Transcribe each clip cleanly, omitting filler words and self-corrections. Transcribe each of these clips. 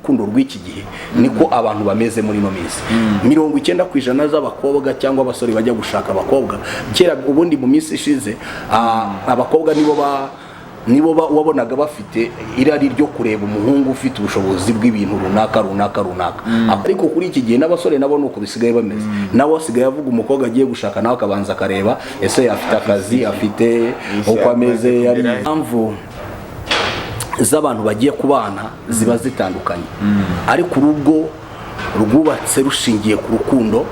urukundo rw'iki gihe niko abantu bameze muri no minsi. 90% z'abakobwa cyangwa abasore bajya gushaka abakobwa kera ubundi mu minsi ishize abakobwa nibo wabonaga bafite irari ryo kureba umuhungu ufite ubushobozi bw'ibintu runaka. Ariko kuri iki gihe n'abasore nabo nuko bisigaye bameze. Nabo asigaye avuga umukobwa agiye gushaka nawe akabanza akareba ese afite akazi, afite uko ameze, yari impamvu z'abantu bagiye kubana ziba zitandukanye. Ariko urugo rwubatse rushingiye ku rukundo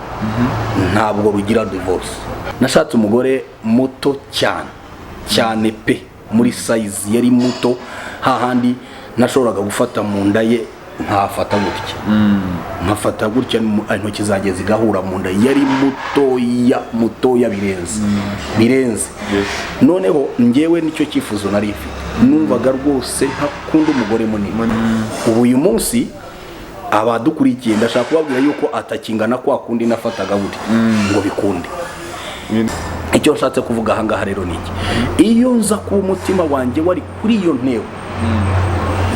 ntabwo rugira divorce. Nashatse umugore muto cyane pe, muri size yari muto hahandi nashoboraga gufata mu nda ye nkafata gutya intoki zanjye zigahura mu nda. Yari mutoya birenze. Noneho ngewe nicyo cyifuzo nari mfite, numvaga rwose ntakunda umugore munini. Ubu uyu munsi abadukurikiye ndashaka kubabwira yuko atakingana kwa kundi nafataga buri ngo bikunde. Icyo nshatse kuvuga aha ngaha rero niki, iyo nza ku mutima wanjye wari kuri iyo ntego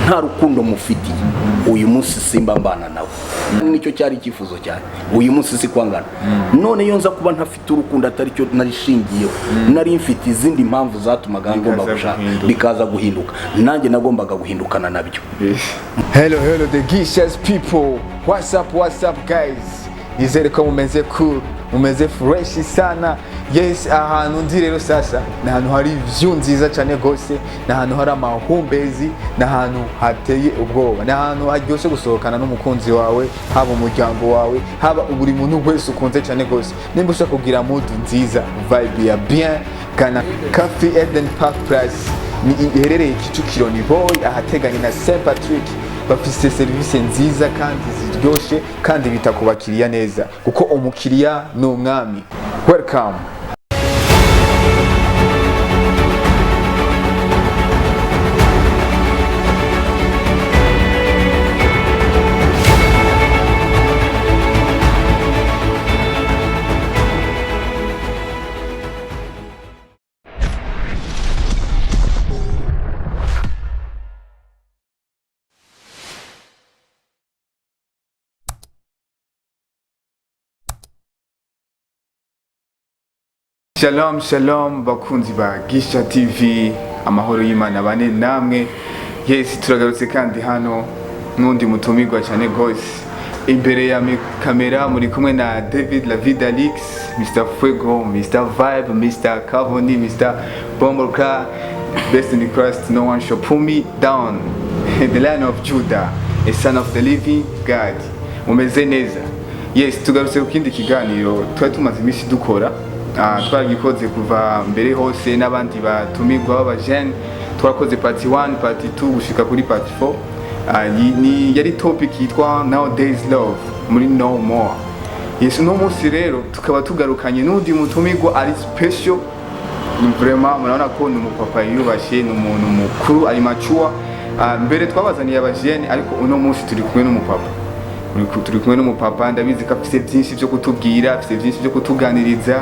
nta rukundo mufitiye, uyu munsi simba mbana nawe. Nicyo cyari icyifuzo cyane, uyu munsi si kwangana. None iyo nza kuba ntafite urukundo atari cyo narishingiyeho, nari mfite izindi mpamvu zatumaga ngomba gushaka bikaza guhinduka, nanjye nagombaga guhindukana nabyo. Hello the Gishas people, what's up guys? Nizere ko mumeze cool, mumeze fresh sana. Yes, ahantu ndi rero sasa ni ahantu hari view nziza cyane gose, ni ahantu hari amahumbezi, ni ahantu hateye ubwoba, ni ahantu haryoshye gusohokana n'umukunzi wawe, haba umuryango wawe, haba buri muntu wese ukunze cyane gose. Nimba ushaka kugira mood nziza, vibe ya bien, kana Cafe Eden Park Plus ni iherereye Kicukiro ni boy ahateganye na Saint Patrick. Bafite serivisi nziza kandi ziryoshye kandi bita ku bakiriya neza, kuko umukiriya ni umwami. Welcome. Shalom bakunzi ba Gisha TV, amahoro y'Imana bane namwe. Yes, turagarutse kandi hano n'undi mutumirwa cyane gose. Imbere ya kamera muri kumwe na David La Vida Lix, Mr. Fuego, Mr. Vibe, Mr. Cavoni, Mr. Bombolka, best in Christ, no one shall pull me down. The Lion of Judah, a son of the living God. Umeze neza. Yes, tugarutse ku kindi kiganiro twari tumaze iminsi dukora. Twagikoze kuva mbere hose n'abandi batumirwa b'abajene. Twakoze part 1, part 2 gushika kuri part 4. Ni yari topic yitwa Nowday's Love muri No More. Yes, no munsi rero tukaba tugarukanye n'undi mutumirwa ari special. Vraiment murabona ko ni umupapa yubashye, ni umuntu mukuru, ari mature. Mbere twabazaniye abajene ariko uno munsi turi kumwe n'umupapa. Turi kumwe n'umupapa, ndabizi ko afite byinshi byo kutubwira, afite byinshi byo kutuganiriza.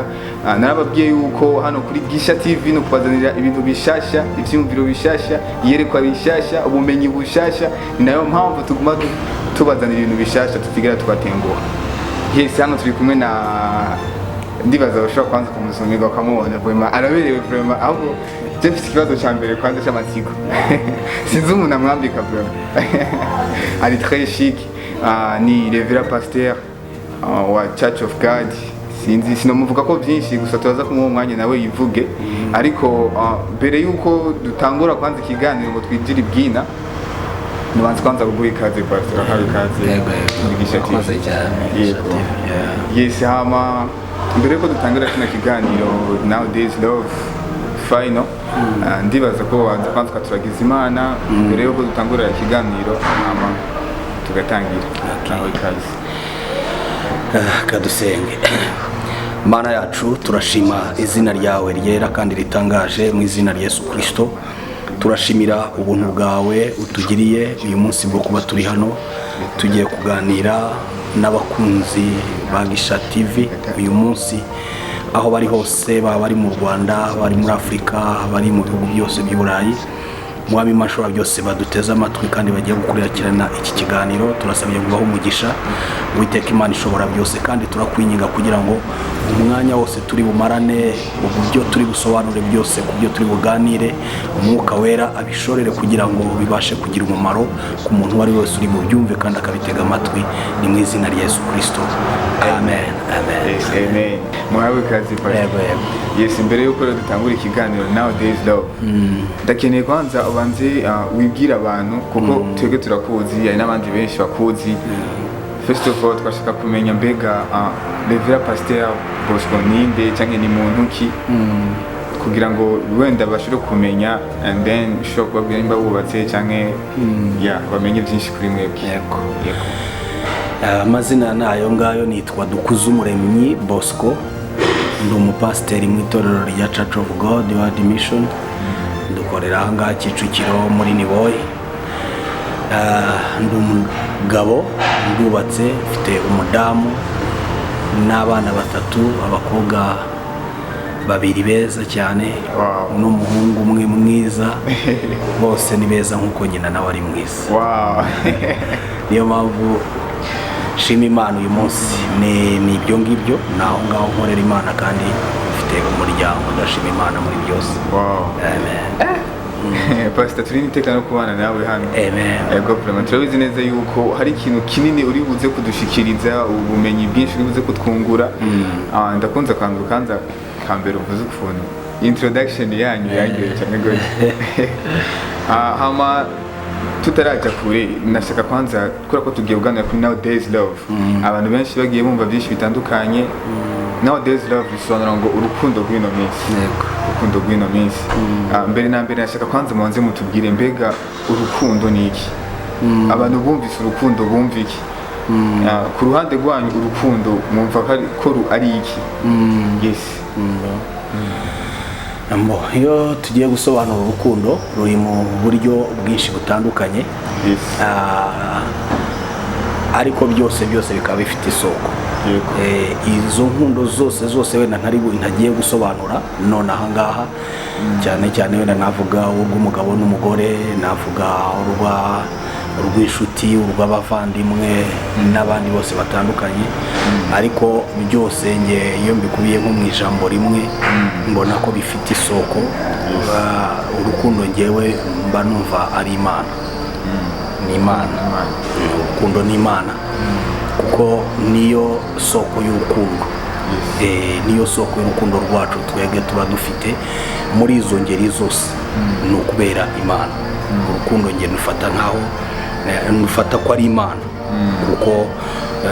Narababwiye yuko hano kuri Gisha TV no kubazanira ibintu bishasha, ivyumviro bishasha, yerekwa bishasha, ubumenyi bushasha. Ni nayo mpamvu tuguma tubazanira ibintu bishasha tutigera tubatenguha. Yes, hano turi kumwe na ndibaza bashobora kwanza kumusumirwa kamubona vraiment araberewe vraiment, ahubwo je mfite ikibazo cya mbere kwanza cy'amatsiko. Sinzi umuntu amwambika vraiment. Ari très chic. Ni Rev.Pastor wa Church of God. Sinzi sinamuvuga ko byinshi gusa tubaza kumuha umwanya nawe yivuge. Ariko mbere yuko dutangura kwanza ikiganiro ngo twigire ibwina, nibanze kwanza kuguha ikaze pastor, hari ikaze muri Gisha TV. Yes, hama mbere yuko dutangura kino kiganiro Nowday's Love final, ndibaza ko wanze kwanza turagize Imana mbere yuko dutangura ikiganiro hama tugatangira. Kadusenge. Mana yacu turashima izina ryawe ryera kandi ritangaje mu izina rya Yesu Kristo. Turashimira ubuntu bwawe utugiriye uyu munsi bwo kuba turi hano tugiye kuganira n'abakunzi ba Gisha TV uyu munsi aho bari hose, baba bari mu Rwanda, bari muri Afrika, bari mu bihugu byose by'Uburayi. mwami mashobora byose baduteze amatwi kandi bagiye gukurikirana iki kiganiro, turasabye kubaho umugisha Uwiteka Imana ishobora byose, kandi turakwinginga kugira ngo umwanya wose turi bumarane, uburyo turi busobanure byose, ku byo turi buganire, umwuka wera abishorere kugira ngo bibashe kugira umumaro ku muntu uwo ari wese uri bubyumve kandi akabitega amatwi, ni mu izina rya Yesu Kristo, amen. Amen. Muhawe kazi pastor. Yes, imbere yuko dutangura ikiganiro Nowday love, ndakeneye kwanza ubanze wibwira abantu kuko twebwe turakuzi, hari n'abandi benshi bakuzi. First of all, twashaka kumenya mbega Rev.Pastor Bosco ninde cyangwa ni muntu ki, kugira ngo wenda bashobore kumenya, and then ushobora kubabwira nimba bubatse cyangwa bamenye byinshi kuri mwebwe. Yego. Amazina nayo ngayo nitwa Dukuzumuremyi Bosco, ndi umupasiteri mu itorero rya Church of God World Mission, dukorera aha ngaha Kicukiro muri Nowday. Ndi umugabo, ndubatse, mfite umudamu n'abana 3, abakobwa 2 beza cyane, n'umuhungu umwe mwiza, bose ni beza nkuko nyina nawe ari mwiza. Niyo mpamvu shima Imana uyu munsi ni ibyo ngibyo, naho ngaho nkorera Imana kandi mfite umuryango, ndashima Imana muri byose. Amen. Pastor, turi niteka no kubana nawe hano. Amen. Yego, vraiment turabizi neza yuko hari ikintu kinini uri buze kudushikiriza, ubumenyi bwinshi uri buze kutwungura. Ndakunze kanza kambere uvuze ukuntu introduction yanyu yagiye cyane gose. Hama tutaraja kure, nashaka kwanza kura ko tugiye kuganira kuri Nowday love. Abantu benshi bagiye bumva byinshi bitandukanye. Nowday love bisobanura ngo urukundo rw'ino minsi. Yego. Urukundo rw'ino minsi. Mbere na mbere nashaka kwanza mubanze mutubwire mbega urukundo ni iki? Abantu bumvise urukundo bumva iki? Ku ruhande rwanyu urukundo mwumva ko ari iki? Yes. Iyo tugiye gusobanura urukundo ruri mu buryo bwinshi butandukanye, ariko byose bikaba bifite isoko. Izo nkundo zose wenda ntagiye gusobanura none aha ngaha, cyane wenda navuga urw'umugabo n'umugore, navuga urw'inshuti, urw'abavandimwe n'abandi bose batandukanye, ariko byose iyo mbikubiye nko mu ijambo rimwe mbona ko bifite isoko. Urukundo ngewe mba numva ari Imana. Ni Imana. Urukundo ni Imana, kuko niyo soko y'urukundo. Niyo soko y'urukundo rwacu twebwe tuba dufite muri izo ngeri zose, ni ukubera Imana. Urukundo nge nufata ko ari Imana, kuko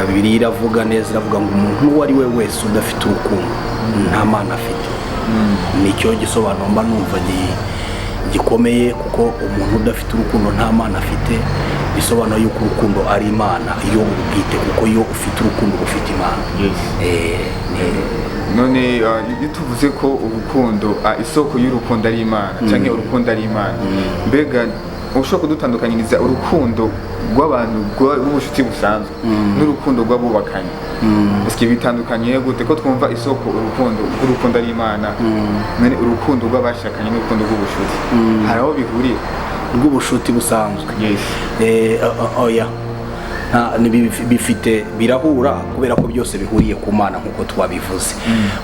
Bibiliya iravuga neza, iravuga ngo umuntu uwo ari we wese udafite urukundo nta Mana afite. Nicyo gisobanuro mba numva gikomeye, kuko umuntu udafite urukundo nta Mana afite, bisobanura yuko urukundo ari Imana iyo ubwite, kuko iyo ufite urukundo ufite Imana. None iyo tuvuze ko urukundo, isoko y'urukundo ari Imana cyangwa urukundo ari Imana, mbega ushobora kudutandukanyiriza urukundo rw'abantu rw'ubushuti busanzwe n'urukundo rw'abubakanye? Ese bitandukanye gute ko twumva isoko urukundo ari Imana, none urukundo rw'abashakanye n'urukundo rw'ubushuti hari aho bihuriye? Rw'ubushuti busanzwe bifite birahura, kubera ko byose bihuriye ku Mana nkuko twabivuze,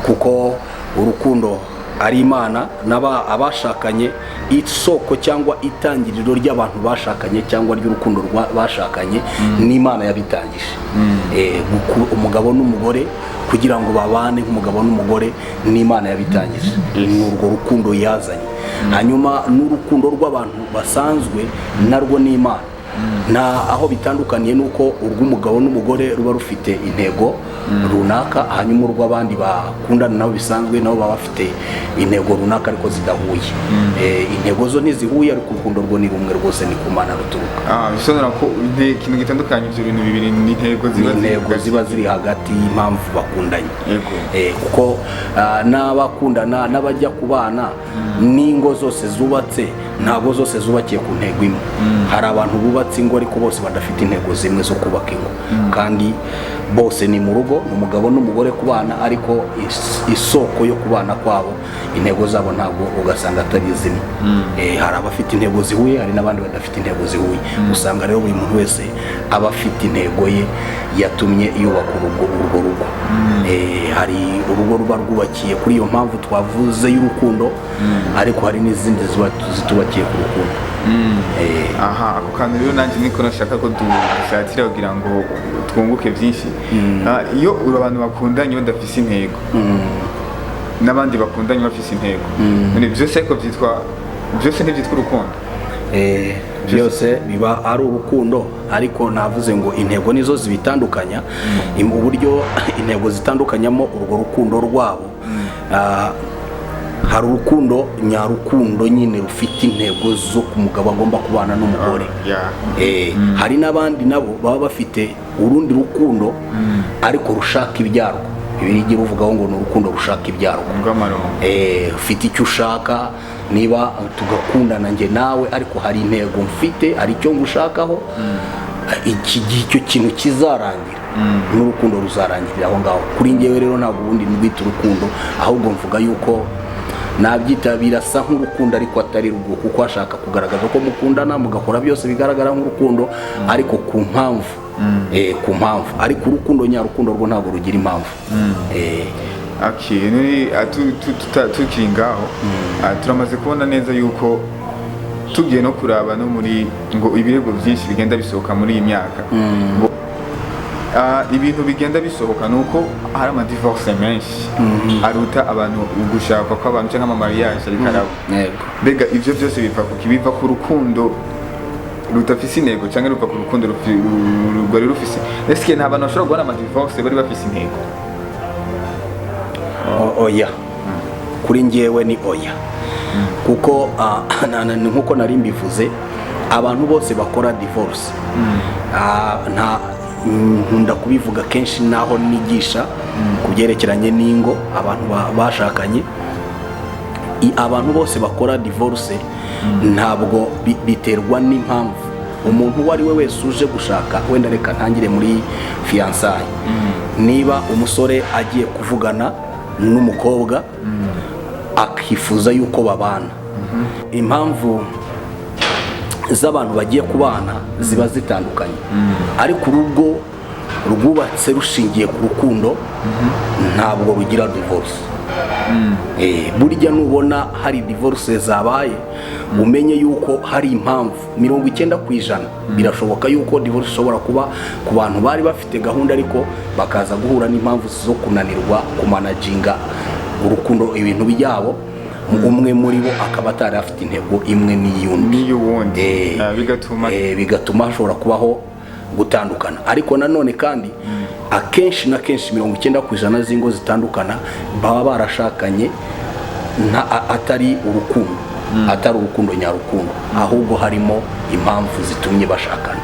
kuko urukundo ari Imana abashakanye, isoko cyangwa itangiriro ry'abantu bashakanye cyangwa ry'urukundo bashakanye ni Imana yabitangije. Umugabo n'umugore kugira ngo babane nk'umugabo n'umugore ni Imana yabitangije, ni urwo rukundo yazanye. Hanyuma n'urukundo rw'abantu basanzwe narwo ni Imana. Aho bitandukaniye nuko urw'umugabo n'umugore ruba rufite intego runaka, hanyuma urw'abandi bakundana nabo bisanzwe nabo baba bafite intego runaka ariko zidahuye. Intego zo ntizihuye, ariko urukundo rwo ni rumwe rwose, ni ku Mana ruturuka. Bisobanura ko ikintu gitandukanye ibyo bintu bibiri ni intego ziba ziri hagati y'impamvu bakundanye. Kuko n'abakundana n'abajya kubana n'ingo zose zubatse ntabwo zose zubakiye ku ntego imwe. Hari abantu bubatse ingo ariko bose badafite intego zimwe zo kubaka ingo, kandi bose ni mu rugo, umugabo n'umugore kubana, ariko isoko yo kubana kwabo, intego zabo ntabwo ugasanga atari zimwe. Hari abafite intego zihuye, hari n'abandi badafite intego zihuye. Usanga rero buri muntu wese aba afite intego ye yatumye yubaka urwo rugo. Hari urugo ruba rwubakiye kuri iyo mpamvu twavuze y'urukundo, ariko hari n'izindi zitubakiye ku rukundo. Aha, ako kantu rero nanjye niko nashaka ko dusatira kugira ngo twunguke byinshi. Iyo abantu bakundanye badafise intego n'abandi bakundanye bafise intego, byose ariko byose ntibyitwa urukundo. Byose biba ari urukundo, ariko navuze ngo intego nizo zibitandukanya. Mu buryo intego zitandukanyamo urwo rukundo rwabo, hari urukundo nyarukundo nyine rufite intego zo ku mugabo agomba kubana n'umugore. Hari n'abandi nabo baba bafite urundi rukundo ariko rushaka ibyarwa. Bibiliya ivugaho ngo ni urukundo rushaka ibyarwa. Ufite icyo ushaka, niba tugakundana njye nawe, ariko hari intego mfite, hari icyo ngushakaho, icyo kintu kizarangira n'urukundo ruzarangirira aho ngaho. Kuri njyewe rero ntabwo ubundi ndwita urukundo, ahubwo mvuga yuko nabyita birasa nk'urukundo ariko atari rwo, kuko ashaka kugaragaza ko mukundana, mugakora byose bigaragara nk'urukundo ariko ku mpamvu. Ariko urukundo nyarukundo rwo ntabwo rugira impamvu. Tukiri ngaho, turamaze kubona neza yuko tugiye no kuraba no muri ngo ibirego byinshi bigenda bisohoka muri iyi myaka, ibintu bigenda bisohoka nuko hari amadivorce menshi aruta abantu gushaka kw'abantu cyangwa amamariage ariko araba. Mbega ivyo byose biva ku rukundo rutafise intego cyangwa ruva ku rukundo rwari rufise? Ese nta bantu bashobora guhana amadivorce bari bafise intego? Oya, kuri njyewe ni oya, kuko nkuko nari mbivuze, abantu bose bakora divorce, nkunda kubivuga kenshi naho nigisha ku byerekeranye n'ingo, abantu bashakanye, abantu bose bakora divorce ntabwo biterwa n'impamvu. Umuntu uwo ari we wese uje gushaka, wenda reka ntangire muri fiançailles, niba umusore agiye kuvugana n'umukobwa akifuza yuko babana, impamvu z'abantu bagiye kubana ziba zitandukanye, ariko urugo rwubatse rushingiye ku rukundo ntabwo rugira divorce. Burya nubona hari divorce zabaye, umenye yuko hari impamvu. 90% birashoboka yuko divorce ishobora kuba ku bantu bari bafite gahunda ariko bakaza guhura n'impamvu zo kunanirwa kumanaginga urukundo, ibintu byabo, umwe muri bo akaba atari afite intego imwe n'iyundi, bigatuma hashobora kubaho gutandukana. Ariko nanone kandi akenshi na kenshi 90% z'ingo zitandukana baba barashakanye atari urukundo nyarukundo, ahubwo harimo impamvu zitumye bashakana.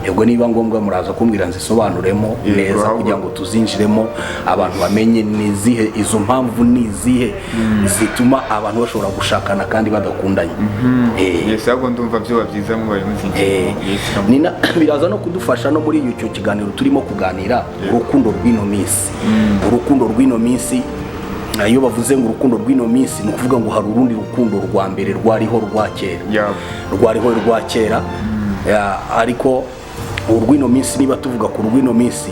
Yego niba ngombwa muraza kumbwira nzisobanuremo neza kugira ngo tuzinjiremo, abantu bamenye nizihe izo mpamvu, nizihe zituma abantu bashobora gushakana kandi badakundanye. Yes, ahubwo ndumva byo byiza mu bari nina biraza no kudufasha no muri icyo kiganiro turimo kuganira urukundo rw'ino minsi. Urukundo rw'ino minsi, iyo bavuze ngo urukundo rw'ino minsi, ni ukuvuga ngo hari urundi rukundo rwa mbere rwariho rwa kera, ariko urw'ino minsi, niba tuvuga ku rw'ino minsi,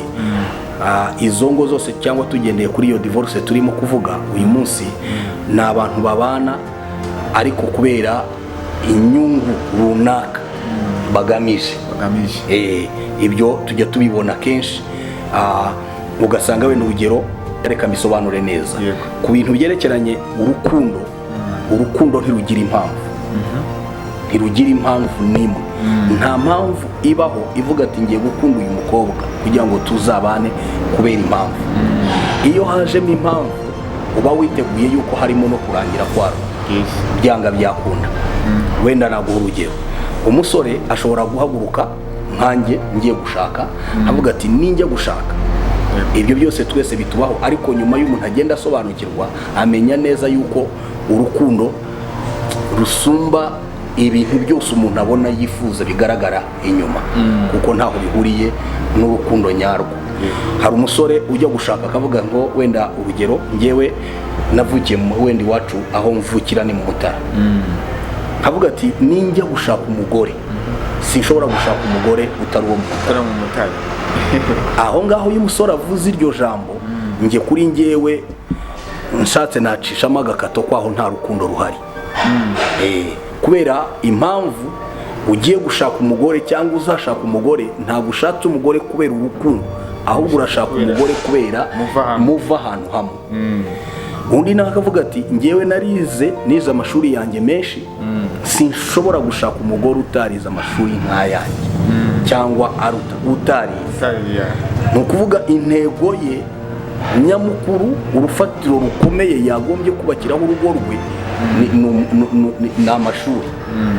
izo ngo zose cyangwa tugendeye kuri iyo divorce turimo kuvuga uyu munsi, ni abantu babana ariko kubera inyungu runaka bagamije. Ibyo tujya tubibona kenshi, ugasanga wenda urugero, reka misobanure neza ku bintu byerekeranye urukundo ntirugira impamvu n'imwe. Nta mpamvu ibaho ivuga ati ngiye gukunda uyu mukobwa kugira ngo tuzabane kubera impamvu. Iyo hajemo impamvu uba witeguye yuko harimo no kurangira kwaro, byanga byakunda. Wenda naguha urugero, umusore ashobora guhaguruka nkanjye ngiye gushaka, avuga ati ninjye gushaka. Ibyo byose twese bitubaho, ariko nyuma y'umuntu agenda asobanukirwa, amenya neza yuko urukundo rusumba ibintu byose umuntu abona yifuza bigaragara inyuma, kuko ntaho bihuriye n'urukundo nyarwo. Hari umusore ujya gushaka akavuga ngo wenda urugero ngewe navukiye wenda iwacu aho mvukira ni mu Mutara, kavuga ati ninjya gushaka umugore sinshobora gushaka umugore utari uwo mu Mutara. Aho ngaho uyu musore avuze iryo jambo, nge kuri ngewe nshatse nacishamo agakato kwaho nta rukundo ruhari. Kubera impamvu ugiye gushaka umugore cyangwa uzashaka umugore, ntabwo ushatse umugore kubera urukundo, ahubwo urashaka umugore kubera muva ahantu hamwe. Undi nawe akavuga ati ngewe nize amashuri yanjye menshi, sinshobora gushaka umugore utarize amashuri nk'ayanjye cyangwa utarize. Ni ukuvuga intego ye nyamukuru, urufatiro rukomeye yagombye kubakiraho urugo rwe ni amashuri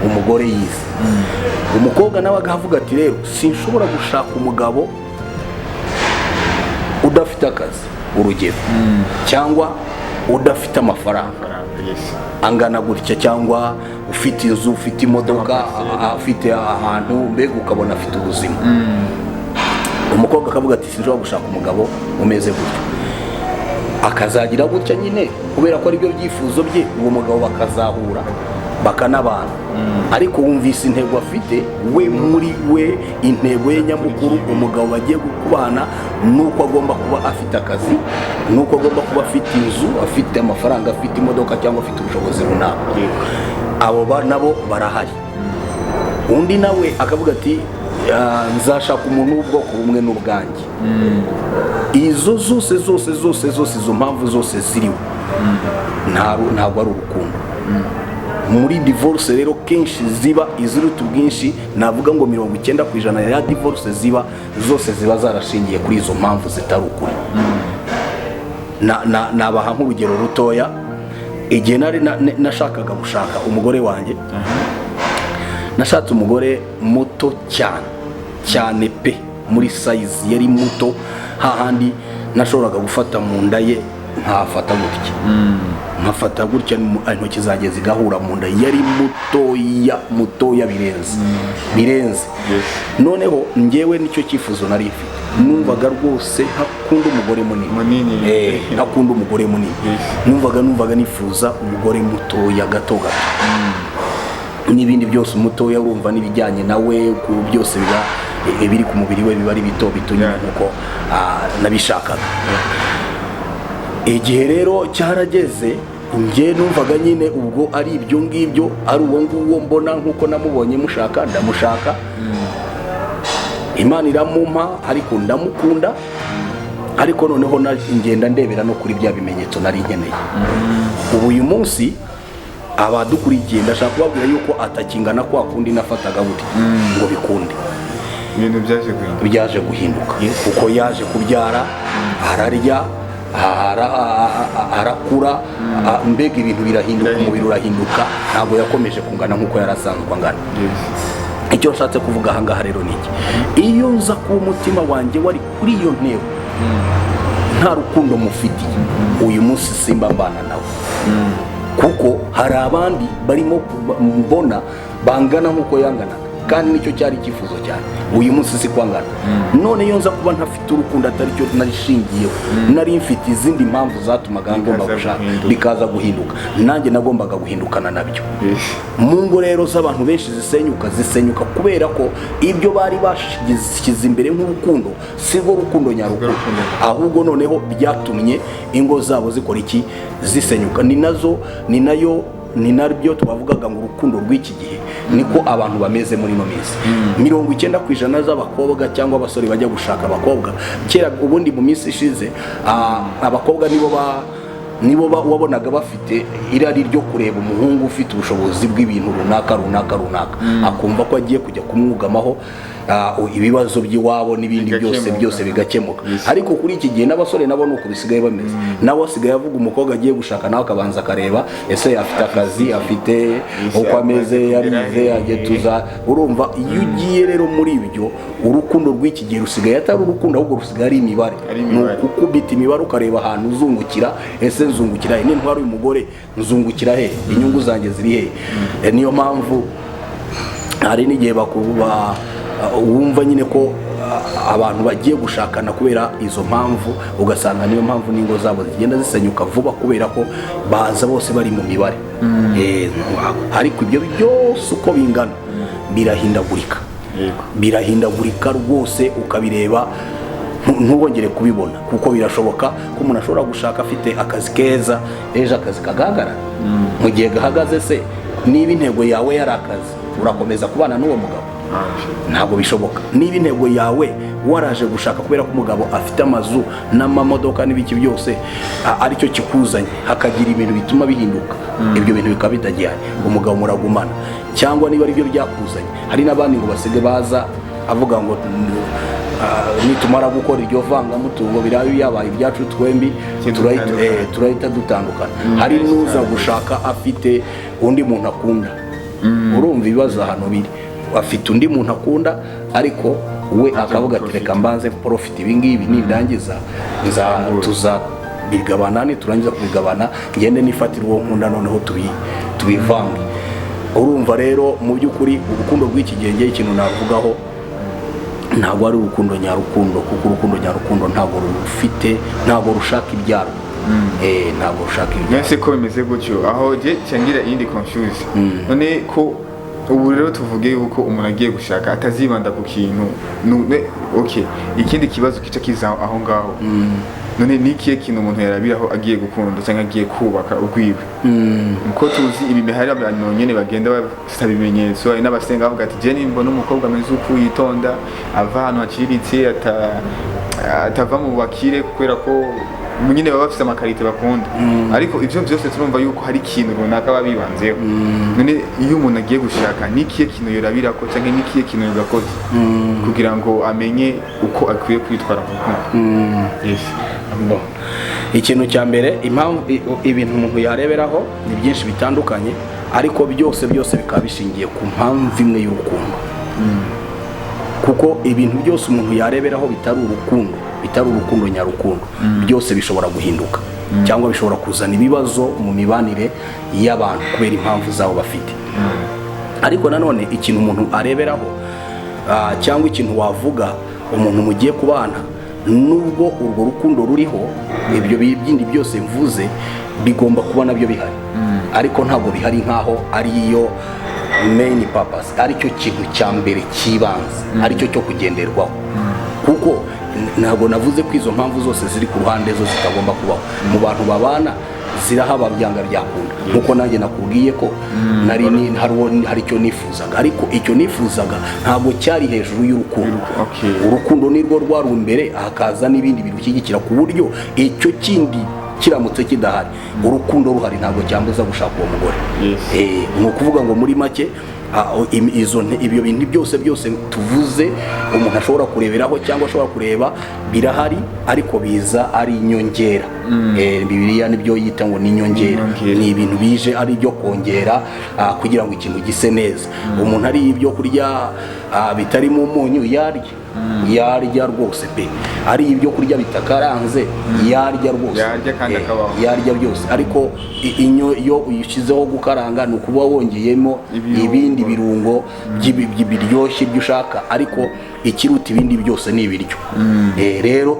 umugore yize. Umukobwa nawe agavuga ati rero sinshobora gushaka umugabo udafite akazi, urugero, cyangwa udafite amafaranga angana gutya, cyangwa ufite inzu, ufite imodoka, afite ahantu, mbega ukabona afite ubuzima. Umukobwa akavuga ati sinshobora gushaka umugabo umeze gutya, akazagira gutya nyine kubera ko ari byo byifuzo bye, uwo mugabo bakazahura bakanabana. Ariko wumvise intego afite we, muri we intego ye nyamukuru umugabo bagiye kubana nuko agomba kuba afite akazi, nuko agomba kuba afite inzu, afite amafaranga, afite imodoka cyangwa afite ubushobozi runaka. Abo nabo barahari. Undi nawe akavuga ati nzashaka umuntu w'ubwoko bumwe n'ubwanjye. Izo zose izo mpamvu zose ziriwe ntabwo ari urukundo. Muri divorce rero kenshi ziba iziruta ubwinshi, navuga ngo 90% ya divorce ziba zarashingiye kuri izo mpamvu zitari ukuri. Nabaha nk'urugero rutoya. Igihe nashakaga gushaka umugore wanjye, nashatse umugore muto cyane pe, muri size yari muto, hahandi nashoboraga gufata mu nda ye nkafata gutya intoki zanjye zigahura mu nda. Yari mutoya birenze. Noneho ngewe nicyo cyifuzo nari mfite, numvaga rwose ntakunda umugore munini. Ntakunda umugore munini. Numvaga nifuza umugore mutoya gato. N'ibindi byose umutoya urumva n'ibijyanye nawe byose biri ku mubiri we biba ari bito nkuko nabishakaga. Igihe rero cyarageze, nge numvaga nyine ubwo ari ibyo ngibyo, ari uwo nguwo mbona nkuko namubonye ndamushaka. Imana iramumpa, ariko ndamukunda, ariko noneho ngenda ndebera no kuri bya bimenyetso nari nkeneye. Ubu uyu munsi abadukurikiye ndashaka kubabwira yuko atakingana kwa kundi nafataga buri ngo bikunde. Ibintu byaje guhinduka kuko yaje kubyara, ararya, arakura, mbega ibintu birahinduka, umubiri urahinduka, ntabwo yakomeje kungana nkuko yarasanzwe angana. Icyo nshatse kuvuga aha ngaha rero niki, iyo nza ku mutima wanjye wari kuri iyo ntego, nta rukundo mufitiye, uyu munsi simba mbana nawe. Kuko hari abandi barimo mbona bangana nkuko yangana, kandi nicyo cyari icyifuzo cyane. Uyu munsi si kwangana. None iyo nza kuba ntafite urukundo atari cyo narishingiyeho, nari mfite izindi mpamvu zatumaga ngomba gushaka, bikaza guhinduka, nanjye nagombaga guhindukana nabyo. Mu ngo rero z'abantu benshi zisenyuka kubera ko ibyo bari bashyize imbere nk'urukundo si rwo rukundo nyarukundo, ahubwo noneho byatumye ingo zabo zikora iki, zisenyuka. Ni nabyo tubavugaga ngo urukundo rw'iki gihe niko abantu bameze muri no minsi. 90% z'abakobwa cyangwa abasore bajya gushaka abakobwa, kera ubundi mu minsi ishize abakobwa nibo wabonaga bafite irari ryo kureba umuhungu ufite ubushobozi bw'ibintu runaka, akumva ko agiye kujya kumwugamaho ibibazo by'iwabo n'ibindi byose bigakemuka. Ariko kuri iki gihe n'abasore nabo nuko bisigaye bameze, nawe asigaye avuga umukobwa agiye gushaka nawe akabanza akareba ese afite akazi, afite uko ameze, yarize, agetuza. Urumva iyo ugiye rero muri ibyo, urukundo rw'iki gihe rusigaye atari urukundo, ahubwo rusigaye ari imibare. Ukubita imibare ukareba ahantu uzungukira, ese nzungukira he, n'intwaro y'umugore nzungukira he, inyungu zanjye ziri he. Niyo mpamvu hari n'igihe bakuba wumva nyine ko abantu bagiye gushakana kubera izo mpamvu, ugasanga niyo mpamvu n'ingo zabo zigenda zisenyuka vuba kubera ko baza bose bari mu mibare. Ariko ibyo byose uko bingana birahindagurika, birahindagurika rwose, ukabireba ntubongere kubibona, kuko birashoboka ko umuntu ashobora gushaka afite akazi keza, ejo akazi kagahagarara. Mu gihe gahagaze se, niba intego yawe yari akazi, urakomeza kubana n'uwo mugabo? Ntabwo bishoboka. Niba intego yawe waraje gushaka kubera ko umugabo afite amazu n'amamodoka n'ibiki byose aricyo kikuzanye, hakagira ibintu bituma bihinduka, ibyo bintu bikaba bitagihari, umugabo muragumana. Cyangwa niba aribyo byakuzanye, hari n'abandi ngo basige baza avuga ngo nitumara gukora iryo vangamutungo biraba yabaye ibyacu twembi, turahita dutandukana. Hari n'uza gushaka afite undi muntu akunda. Urumva ibibazo ahantu biri, afite undi muntu akunda, ariko we akavuga ati reka mbanze profit ibingibi, nirangiza tuzabigabana, niturangiza kubigabana ngende nifatira uwo nkunda, noneho tubivange. Urumva rero mu by'ukuri urukundo rw'iki gihe ngiye ikintu navugaho ntabwo ari urukundo nyarukundo, kuko urukundo nyarukundo ntabwo rushaka ibyaro. Ntabwo rushaka ibyaro. Nese ko bimeze gutyo, aho je cyangira indi confuse. None ko ubu rero tuvuge yuko umuntu agiye gushaka atazibanda ku kintu, okay, ikindi kibazo kica kiza aho ngaho. None nikiye kintu umuntu yarabiraho agiye gukunda cyangwa agiye kubaka urwiwe? Uko tuzi ibi mihari abantu nyene bagenda basaba ibimenyetso, ari n'abasenga bavuga ati je nimbona umukobwa ameze uko yitonda, ava ahantu haciritse, atava mu bakire kubera ko nyine baba bafite amakarite bakunda. Ariko ivyo byose turumva yuko hari ikintu runaka babibanzeho. None iyo umuntu agiye gushaka nikiye kintu yorabirako cyangwa nikiye kintu yogakoze kugira ngo amenye uko akwiye kwitwara mu rukundo? Ikintu cya mbere, impamvu ibintu umuntu yareberaho ni byinshi bitandukanye, ariko byose bikaba bishingiye ku mpamvu imwe y'urukundo. Kuko ibintu byose umuntu yareberaho bitari urukundo nyarukundo, byose bishobora guhinduka cyangwa bishobora kuzana ibibazo mu mibanire y'abantu kubera impamvu zabo bafite. Ariko nanone ikintu umuntu areberaho cyangwa ikintu wavuga umuntu mugiye kubana, nubwo urwo rukundo ruriho, ibyo bindi byose mvuze bigomba kuba nabyo bihari, ariko ntabwo bihari nkaho ari iyo main purpose, aricyo kintu cya mbere kibanze, aricyo cyo kugenderwaho. Kuko ntabwo navuze ko izo mpamvu zose ziri ku ruhande zo zitagomba kubaho mu bantu babana, zirahaba byanga byakunda. Nkuko nanjye nakubwiye ko hari icyo nifuzaga, ariko icyo nifuzaga ntabwo cyari hejuru y'urukundo. Urukundo nirwo rwari imbere, hakaza n'ibindi birushyigikira, ku buryo icyo kindi kiramutse kidahari, urukundo ruhari ntabwo cyambuza gushaka uwo mugore. Ni ukuvuga ngo muri make ibyo bintu byose tuvuze umuntu ashobora kureberaho cyangwa ashobora kureba birahari, ariko biza ari inyongera. Bibiliya nibyo yita ngo ni inyongera, ni ibintu bije ari ibyo kongera kugira ngo ikintu gise neza. Umuntu ari ibyo kurya bitarimo umunyu yarya rwose pe, ari ibyo kurya bitakaranze yarya rwose, yarya byose. Ariko iyo uyishyizeho gukaranga ni ukuba wongeyemo ibindi birungo biryoshye ibyo ushaka, ariko ikiruta ibindi byose ni ibiryo. Rero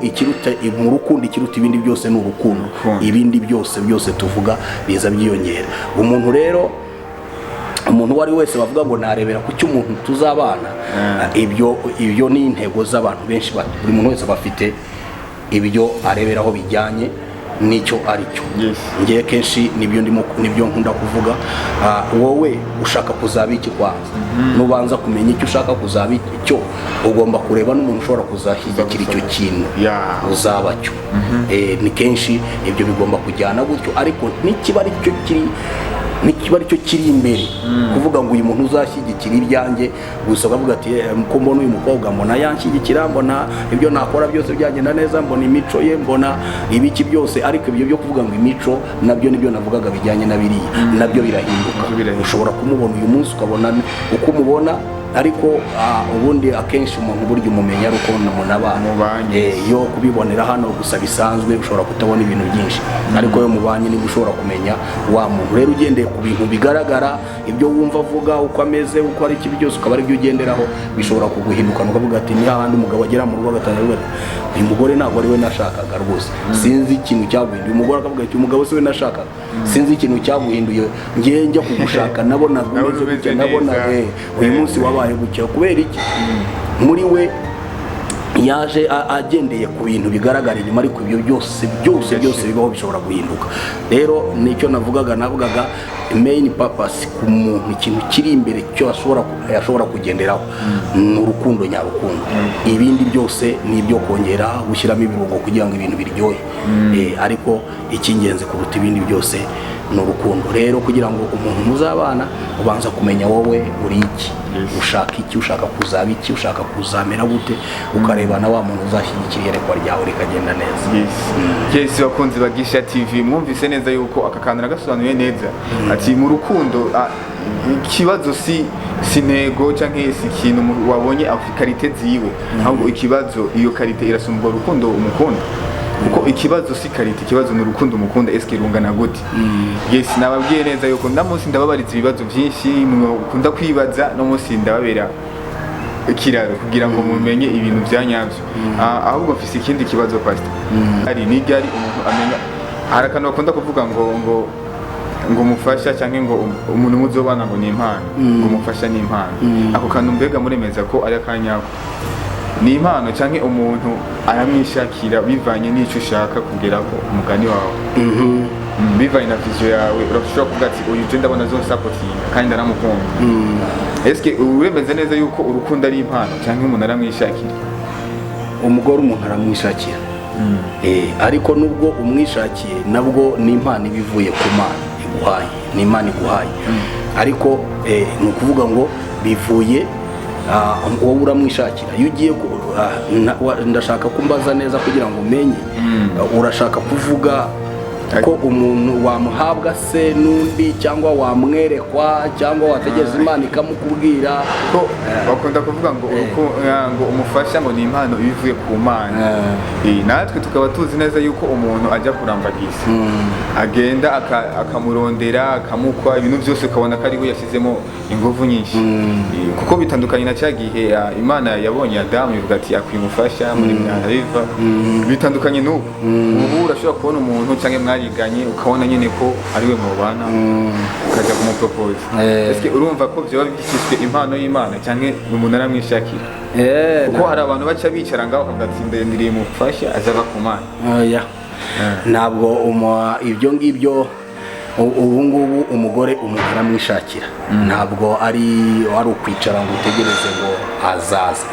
mu rukundo ikiruta ibindi byose ni urukundo. Ibindi byose tuvuga biza byiyongera. Umuntu wari wese bavuga ngo narebera ku cyo umuntu tuzabana, ibyo ni intego z'abantu benshi. Buri muntu wese bafite ibyo areberaho bijyanye n'icyo ari cyo. Ngiye kenshi nibyo nkunda kuvuga. Wowe ushaka kuzaba iki kwanza? Nubanza kumenya icyo ushaka kuzaba icyo, ugomba kureba n'umuntu ushobora kuzashyigikira icyo kintu uzaba cyo. Ni kenshi ibyo bigomba kujyana gutyo, ariko nikiba ari cyo kiri imbere, kuvuga ngo uyu muntu uzashyigikira ibyanjye gusa, ukavuga ati ko mbona uyu mukobwa mbona yanshyigikira, mbona ibyo nakora byose byagenda neza, mbona imico ye, mbona ibiki byose. Ariko ibyo byo kuvuga ngo imico nabyo nibyo navugaga bijyanye na biriya, nabyo birahinduka. Ushobora kumubona uyu munsi ukabona uko umubona ariko ubundi akenshi umuntu burya umumenya ari uko munabana yo kubibonera hano gusa bisanzwe ushobora kutabona ibintu byinshi ariko yo mubanye niba ushobora kumenya wa muntu rero ugendeye ku bintu bigaragara ibyo wumva avuga uko ameze uko ari kibi byose ukaba ari byo ugenderaho bishobora kuguhindukana ukavuga ati ni hahandi umugabo agera mu rugo agatangira uyu mugore ntabwo ari we nashakaga rwose sinzi ikintu cyaguhinduye umugore akavuga ati umugabo si we nashakaga sinzi ikintu cyaguhinduye ngiye njya kugushaka nabona uyu munsi wabaye gutya kubera iki muri we yaje agendeye ku bintu bigaragara inyuma ariko ibyo byose bibaho bishobora guhinduka rero nicyo navugaga main purpose ku muntu ikintu kiri imbere cyo yashobora kugenderaho ni urukundo nyarukundo ibindi byose ni ibyo kongera gushyiramo ibirungo kugira ngo ibintu biryohe ariko icy'ingenzi kuruta ibindi byose ni urukundo rero kugira ngo umuntu muzabana ubanza kumenya wowe uri iki ushaka iki ushaka kuzaba iki ushaka kuzamera gute ukareba na wa muntu uzashyigikira iyerekwa ryawe rikagenda neza yes bakunzi bagisha TV mwumvise neza yuko aka kantu nagasobanuye neza ati mu rukundo ikibazo si intego cyangwa si ikintu wabonye karite ziwe ahubwo ikibazo iyo karite irasumba urukundo umukunda kuko ikibazo si karite ikibazo ni urukundo umukunda eske rungana gute yes nababwiye neza yuko ndamunsi ndababaritse ibibazo byinshi mukunda kwibaza no munsi ndababera ikiraro kugira ngo mumenye ibintu byanyabyo ahubwo mfise ikindi kibazo pastor ari nigari umuntu amenya harakantu bakunda kuvuga ngo mufasha cyangwa ngo umuntu muzobana ngo ni impano ngo mufasha ni impano ako kantu mbega muremeza ko ari akanyako ni impano cyangwa umuntu aramwishakira bivanye n'icyo ushaka kugeraho umugani wawe bivanye na vision yawe urashobora kuvuga ati uyu je ndabona zo supportinga kandi ndaramukunda eske uremeze neza yuko urukundo ari impano cyangwa umuntu aramwishakira umugore umuntu aramwishakira ariko nubwo umwishakiye nabwo ni impano ibivuye ku Mana iguhaye ni Imana iguhaye ariko ni ukuvuga ngo bivuye wowe uramwishakira iyo ugiye ndashaka kumbaza neza kugira ngo umenye urashaka kuvuga ko umuntu wamuhabwa se n'undi cyangwa wamwerekwa cyangwa wategereza Imana ikamukubwira ko bakunda kuvuga ngo umufasha ngo ni impano ibivuye ku Mana natwe tukaba tuzi neza yuko umuntu ajya kurambagiza agenda akamurondera akamukwa ibintu byose ukabona ko ari we yashyizemo ingufu nyinshi kuko bitandukanye na cya gihe Imana yabonye Adamu ivuga ati akwimufasha muri mwana riva bitandukanye n'ubu ubu urashobora kubona umuntu cyangwa mwariganye ukabona nyine ko ari we mubana ukajya kumupropose eske urumva ko byo bikishwe impano y'Imana cyangwa umuntu aramwishakira kuko hari abantu baca bicara ngaho bakavuga ati ndendiriye mufasha azava ku Mana ntabwo ibyo ngibyo ubu ngubu umugore umuntu aramwishakira ntabwo ari ukwicara ngo utegereze ngo azaza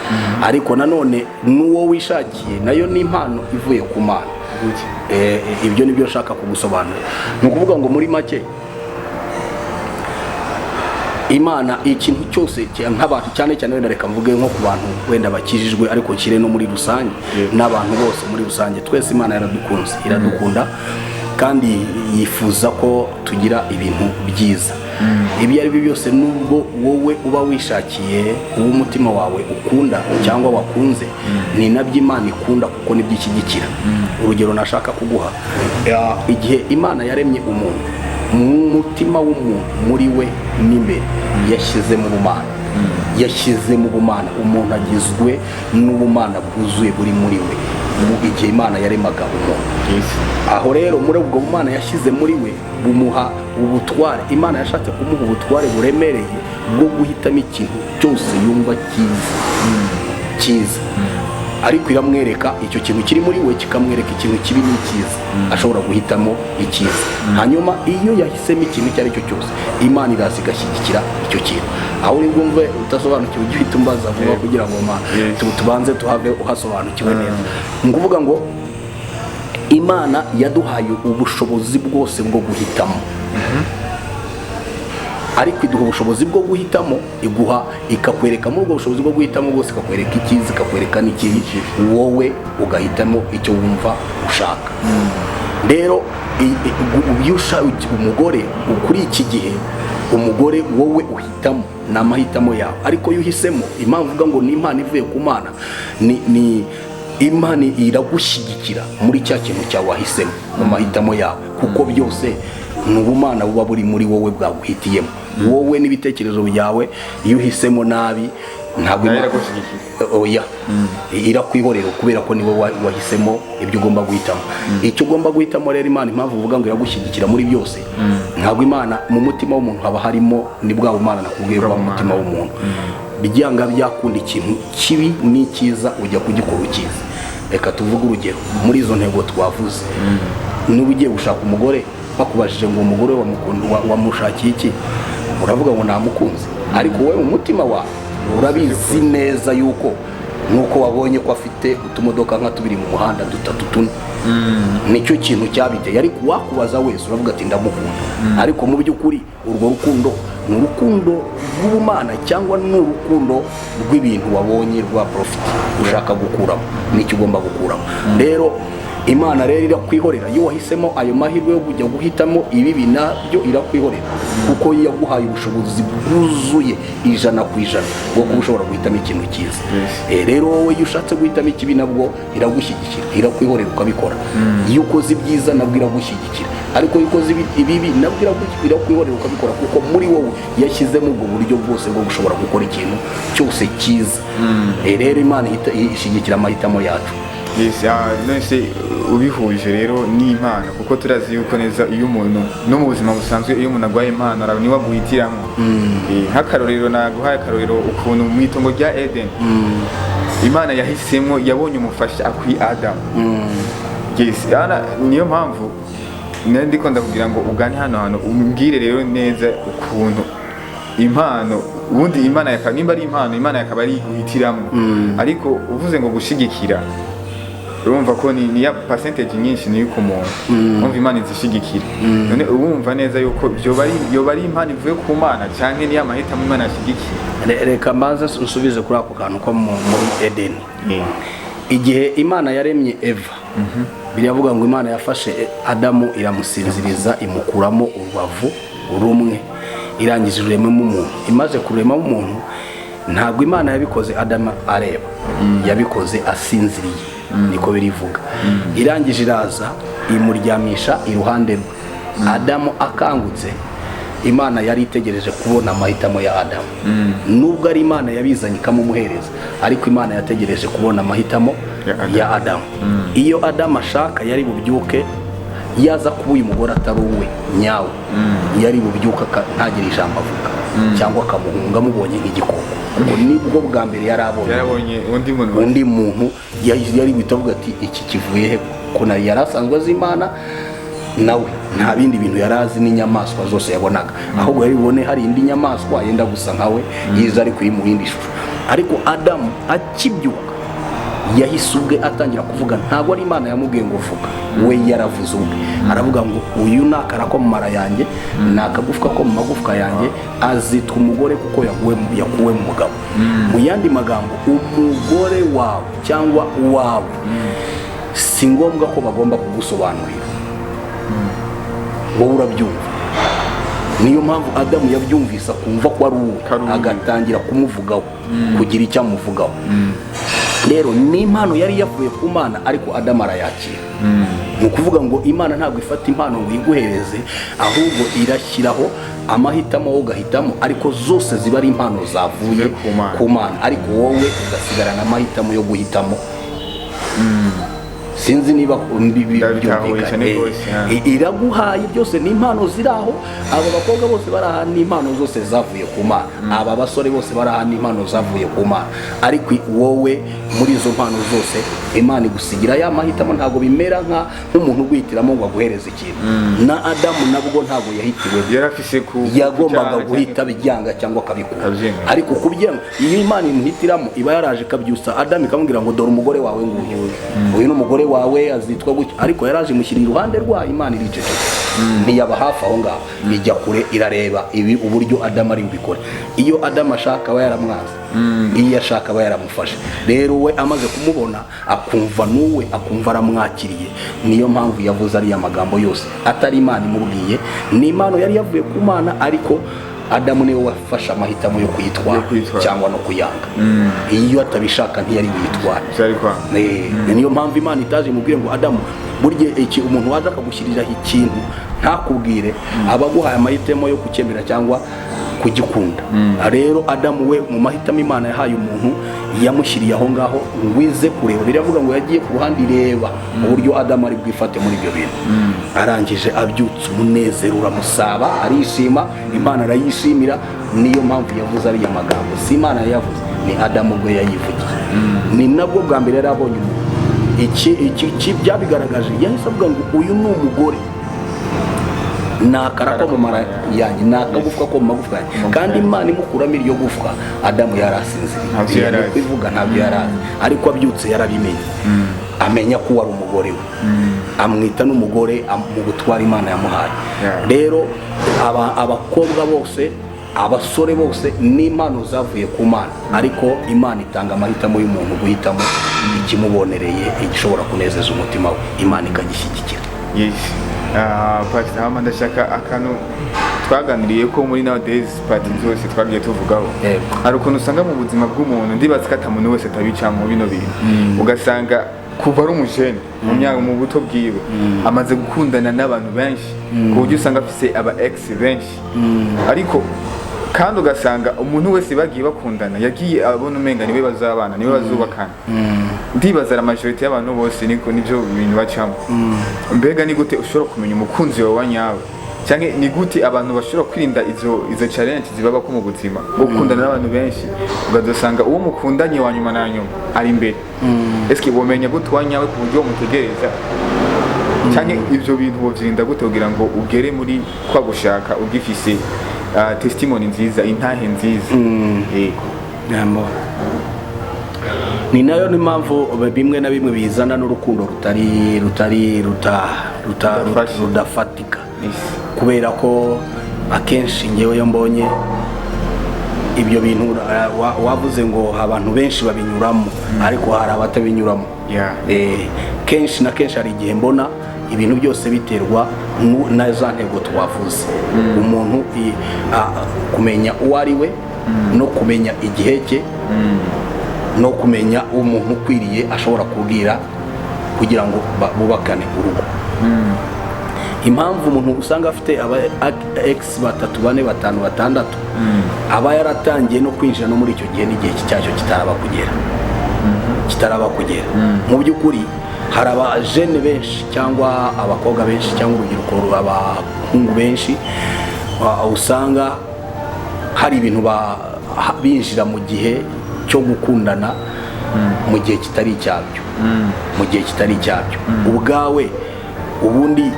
ariko nanone n'uwo wishakiye nayo ni impano ivuye ku Mana ibyo nibyo nshaka kugusobanurira ni ukuvuga ngo muri make Imana ikintu cyose nk'abantu cyane cyane wenda reka mvuge nko ku bantu wenda bakijijwe ariko kire no muri rusange n'abantu bose muri rusange twese Imana iradukunda kandi yifuza ko tugira ibintu byiza ibyo ari byo byose nubwo wowe uba wishakiye umutima wawe ukunda cyangwa wakunze ni nabyo Imana ikunda kuko nibyo ishyigikira urugero nashaka kuguha igihe Imana yaremye umuntu mu mutima w'umuntu muri we n'imbere yashyize mu bumana umuntu agizwe n'ubumana bwuzuye buri muri we igihe Imana yaremaga umuntu aho rero muri ubwo bumana yashyize muri we bumuha ubutware Imana yashatse kumuha ubutware buremereye bwo guhitamo ikintu cyose yumva cyiza ariko iramwereka icyo kintu kiri muri we kikamwereka ikintu kibi n'icyiza ashobora guhitamo icyiza hanyuma iyo yahisemo ikintu icyo ari cyo cyose Imana iraza igashyigikira icyo kintu aho uri bwumve utasobanukiwe ujye uhita umbaza vuba kugira ngo tubanze tuhave uhasobanukiwe neza ni ukuvuga ngo Imana yaduhaye ubushobozi bwose bwo guhitamo ariko iduha ubushobozi bwo guhitamo ikakwereka muri ubwo bushobozi bwo guhitamo bwose ikakwereka icyiza ikakwereka n'ikibi wowe ugahitamo icyo wumva ushaka rero umugore kuri iki gihe umugore wowe uhitamo n'amahitamo yawe, ariko iyo uhisemo impamvu uvuga ngo ni impano ivuye ku Mana, ni Imana iragushyigikira muri cya kintu cyawe wahisemo mu mahitamo yawe, kuko byose ni ubumana buba buri muri wowe bwaguhitiyemo. Wowe n'ibitekerezo byawe iyo uhisemo nabi ntabwo oya irakwihorera kubera ko niwe wahisemo ibyo ugomba guhitamo. Icyo ugomba guhitamo rero Imana impamvu uvuga ngo iragushyigikira muri byose, ntabwo Imana mu mutima w'umuntu haba harimo ni bwa bumana nakubwiye mu mutima w'umuntu. Byanga byakunda ikintu kibi n'icyiza ujya kugikora ukiza. Reka tuvuge urugero muri izo ntego twavuze, niba ugiye gushaka umugore bakubajije ngo umugore wamushakiye iki, uravuga ngo namukunze, ariko wowe mu mutima wawe urabizi neza yuko nuko wabonye ko afite utumodoka nka tubiri mu muhanda dutatu tune, nicyo kintu cyabiteye. Ariko wakubaza wese uravuga ati ndamukunda, ariko mu by'ukuri urwo rukundo ni urukundo rw'ubumana cyangwa ni urukundo rw'ibintu wabonye rwa profit ushaka gukuramo, nicyo ugomba gukuramo. Rero Imana rero irakwihorera iyo wahisemo ayo mahirwe yo kujya guhitamo ibibi, nabyo irakwihorera kuko yaguhaye ubushobozi bwuzuye 100% bwo kuba ushobora guhitamo ikintu cyiza. Rero wowe iyo ushatse guhitamo ikibi nabwo iragushyigikira, irakwihorera ukabikora. Iyo ukoze ibyiza nabwo iragushyigikira, ariko iyo ukoze ibibi nabwo irakwihorera ukabikora, kuko muri wowe yashyizemo ubwo buryo bwose bwo gushobora gukora ikintu cyose cyiza. Rero Imana ishyigikira amahitamo yacu. Nese ubihuje rero ni impano, kuko turazi yuko neza iyo umuntu no mu buzima busanzwe iyo umuntu agwaye impano arawe niwe aguhitiramo. Nk'akarorero naguhaye akarorero ukuntu mu itongo rya Eden Imana yahisemo yabonye umufasha akwi Adam. Niyo mpamvu ndiko ndakubwira ngo ugane hano umbwire rero neza ukuntu impano ubundi Imana nimba ari impano Imana yakaba ari guhitiramo, ariko uvuze ngo gushigikira urumva ko ni ya percentage nyinshi ni yuko umuntu umva Imana izishigikira. None urumva neza yuko byo bari impano ivuye ku Mana cyane ni amahitamo Imana yashigikira. Reka mbaza usubize kuri ako kantu ko muri Eden. Igihe Imana yaremye Eva, biravuga ngo Imana yafashe Adamu iramusinziriza imukuramo urubavu rumwe, irangije urememo umuntu. Imaze kuremamo umuntu ntabwo Imana yabikoze Adamu areba, yabikoze asinziriye, niko birivuga. Irangije iraza imuryamisha iruhande rwe. Adamu akangutse, Imana yari itegereje kubona amahitamo ya Adamu. Nubwo ari Imana yabizanye ikamumuhereza, ariko Imana yategereje kubona amahitamo ya Adamu. Iyo Adamu ashaka yari bubyuke yaza kuba uyu mugore atari uwe nyawe, yari bubyuka ntagire ijambo avuga cyangwa akamuhunga amubonye nk'igikoko. Nibwo bwa mbere yarabonye undi muntu yari bitavuga ati iki kivuye he, ko nari yarasanzwe azi Imana nawe nta bindi bintu yarazi n'inyamaswa zose yabonaga, ahubwo yari bibone hari indi nyamaswa yenda gusa nkawe yiza ari kuri mu yindi shusho. Ariko Adamu akibyuka yahise ubwe atangira kuvuga, ntabwo ari Imana yamubwiye ngo vuga, we yaravuze ubwe. Aravuga ngo uyu nakara ko mu mara yanjye, nakagufwa ko mu magufwa yanjye, azitwa umugore kuko yakuwe mu mugabo. Mu yandi magambo umugore wawe cyangwa uwawe si ngombwa ko bagomba kugusobanurira, wowe urabyumva. Niyo mpamvu Adamu yabyumvisa kumva ko ari uwe, agatangira kumuvugaho, kugira icyo amuvugaho. Rero ni impano yari yavuye ku Mana, ariko Adamu arayakira. Ni ukuvuga ngo Imana ntabwo ifata impano ngo iguhereze, ahubwo irashyiraho amahitamo wowe ugahitamo, ariko zose ziba ari impano zavuye ku Mana, ariko wowe ugasigarana amahitamo yo guhitamo. Sinzi niba byumvikana. Iraguhaye byose ni impano ziraho. Aba bakobwa bose baraha ni impano zose zavuye ku Mana, aba basore bose baraha ni impano zavuye ku Mana, ariko wowe muri izo mpano zose Imana igusigira ya mahitamo. Ntabwo bimera nk'umuntu guhitiramo ngo aguhereze ikintu. Na Adamu nabwo ntabwo yahitiwe, yagombaga guhita bijyanga cyangwa akabikura. Ariko kubyanga iyo Imana imuhitiramo iba yaraje kabyusa Adamu ikamubwira ngo dore umugore wawe nguyu, uyu ni umugore wawe azitwa gutya, ariko yaraje mushyira iruhande rwa Imana iriceceka. Ntiyaba hafi aho ngaho, ijya kure irareba ibi uburyo Adamu ari bubikore. Iyo Adamu ashaka aba yaramwaza, iyo ashaka aba yaramufashe. Rero we amaze kumubona akumva nuwe, akumva aramwakiriye. Niyo mpamvu yavuze ariya magambo yose, atari Imana imubwiye, ni impano yari yavuye ku Mana, ariko Adamu niwe wafashe amahitamo yo kuyitwara cyangwa no kuyanga. Iyo atabishaka ntiyari buyitwara. Niyo mpamvu Imana itaje mubwire ngo Adamu burya iki umuntu waza akagushyiriraho ikintu ntakubwire aba aguhaye amahitamo yo kukemera cyangwa kugikunda. Rero Adamu we mu mahitamo Imana yahaye umuntu yamushyiriye aho ngaho ngwize kureba. Biravuga ngo yagiye ku ruhande ireba uburyo Adamu ari bwifate muri ibyo bintu. Arangije abyutse umunezero uramusaba, arishima, Imana arayishimira. Niyo mpamvu yavuze ariya magambo. Si Imana yavuze, ni Adamu ubwo yayivugiye. Ni nabwo bwa mbere yarabonye umuntu. Iki byabigaragaje yahise avuga ngo uyu ni umugore, nakarako mu mara yanjye, nakagufwa ko mu magufwa yanjye. Kandi Imana imukuramo iryo gufwa Adamu yarasinziriye, kwivuga ntabyo yarazi, ariko abyutse yarabimenye. Amenya ko wari umugore we, amwita n'umugore mu gutwara Imana yamuhaye. Rero abakobwa bose, abasore bose ni impano zavuye ku Mana, ariko Imana itanga amahitamo y'umuntu guhitamo ikimubonereye, igishobora kunezeza umutima we, Imana ikagishyigikira. Pastor ndashaka akantu twaganiriye ko muri Nowday party zose twagiye tuvugaho. Hari ukuntu usanga mu buzima bw'umuntu ndibaza ko atamuntu wese atabica mu bino bintu. Ugasanga kuva ari umujene mu myaka mu buto bwiwe amaze gukundana n'abantu benshi, ku buryo usanga afise aba ex benshi. Ariko kandi ugasanga umuntu wese bagiye bakundana yagiye abona umenga niwe bazabana, niwe bazubakana. Ndibaza la majority y'abantu bose niko nivyo bintu bacamo. Mbega ni gute ushobora kumenya umukunzi wawe wanyawe? Cyangwa ni gute abantu bashobora kwirinda izo challenge zibaba ko mu buzima bwo gukundana n'abantu benshi, ugadusanga uwo mukundanye wa nyuma na nyuma ari imbere? Eske bomenya gute wanyawe ku buryo mutegereza? Cyangwa ivyo bintu bovyirinda gute kugira ngo ugere muri kwa gushaka ugifise testimony nziza, intahe nziza? Yego. Ni nayo ni mpamvu bimwe na bimwe bizana n'urukundo rudafatika. Kubera ko akenshi ngewe yo mbonye ibyo bintu wavuze ngo abantu benshi babinyuramo, ariko hari abatabinyuramo. Kenshi na kenshi hari igihe mbona ibintu byose biterwa na za ntego twavuze. Umuntu kumenya uwo ari we, no kumenya igihe cye, no kumenya umuntu ukwiriye ashobora kubwira kugira ngo bubakane urugo. Impamvu umuntu usanga afite aba ex 3, 4, 5, 6 aba yaratangiye no kwinjira no muri icyo gihe n'igihe cyacyo kitaraba kugera. Mu by'ukuri hari abajene benshi cyangwa abakobwa benshi cyangwa urubyiruko abahungu benshi usanga hari ibintu binjira mu gihe cyo gukundana mu gihe kitari icyabyo. Ubwawe ubundi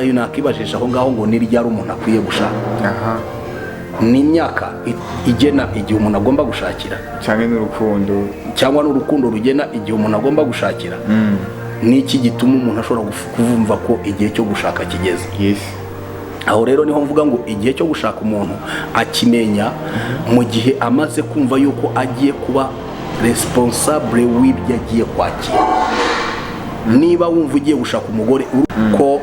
nakibajisha aho ngaho ngo niryari umuntu akwiye gushaka. Ni imyaka igena igihe umuntu agomba gushakira, cyangwa n'urukundo rugena igihe umuntu agomba gushakira. Niki gituma umuntu ashobora kuvumva ko igihe cyo gushaka kigeze? Aho rero niho mvuga ngo igihe cyo gushaka umuntu akimenya mu gihe amaze kumva yuko agiye kuba responsable w'ibyo agiye kwakira. Niba wumva ugiye gushaka umugore ko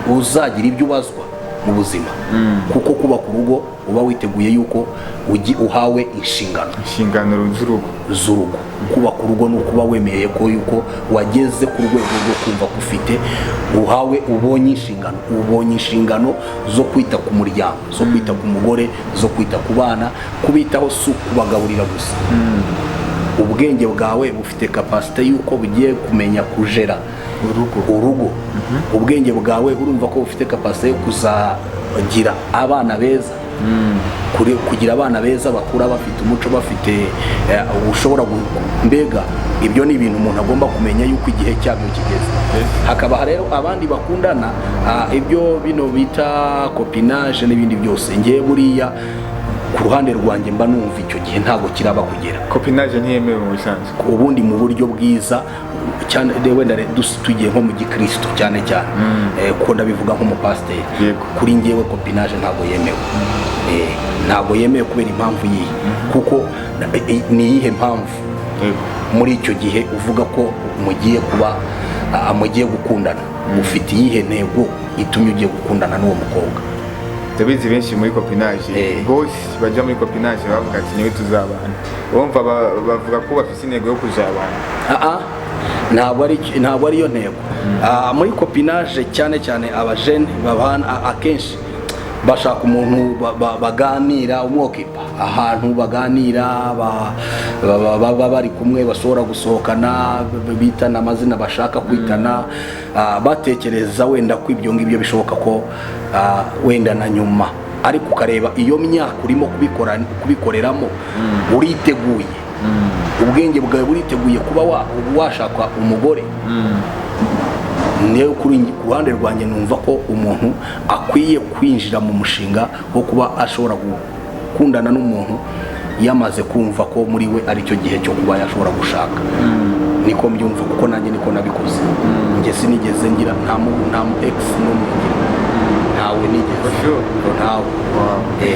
uzagira ibyo ubazwa mu buzima, kuko kubaka urugo uba witeguye yuko uhawe inshingano z'urugo. Kubaka urugo ni ukuba wemeye ko yuko wageze ku rwego rwo kumva ko ufite ubonye inshingano zo kwita ku muryango, zo kwita ku mugore, zo kwita ku bana, kubitaho si ukubagaburira gusa. Ubwenge bwawe bufite capacity yuko bugiye kumenya kujera urugo. Ubwenge bwawe urumva ko bufite capacity yo kuzagira abana beza, kugira abana beza bakura bafite umuco, bafite ushobora mbega ibyo ni ibintu umuntu agomba kumenya yuko igihe cyabyo kigeze. Hakaba rero abandi bakundana ibyo bino bita copinage n'ibindi byose. Ngiye buriya ku ruhande rwanjye mba numva icyo gihe ntago kiraba kugera. Copinage ntiyemewe mu bisanzwe ubundi mu buryo bwiza cyane, wenda tugiye nko mu gikristo cyane kuko ndabivuga nk'umupasiteri. Kuri ngewe copinage ntago yemewe. Ntago yemewe kubera impamvu yihe, kuko ni iyihe mpamvu muri icyo gihe uvuga ko mugiye gukundana? Ufite iyihe ntego itumye ugiye gukundana n'uwo mukobwa? ndabizi benshi muri copinage bose baja muri copinage bavuga ati niwe tuzabana bumva bavuga ko bafite intego yo kuzabana ntabwo ari yo ntego. Muri copinage cyane cyane abajene babana akenshi bashaka umuntu baganira umwokipa ahantu baganira baba bari kumwe bashobora gusohokana bitana amazina bashaka kwitana batekereza wenda ko ibyo ngibyo bishoboka ko wenda na nyuma, ariko ukareba iyo myaka urimo kubikoreramo uriteguye, ubwenge bwawe buriteguye kuba washaka umugore. Niyo kuri ruhande rwanjye numva ko umuntu akwiye kwinjira mu mushinga wo kuba ashobora gukundana n'umuntu yamaze kumva ko muri we ari cyo gihe cyo kuba yashobora gushaka. Niko mbyumva kuko nanjye niko nabikoze. Njye sinigeze ngira nta mu ex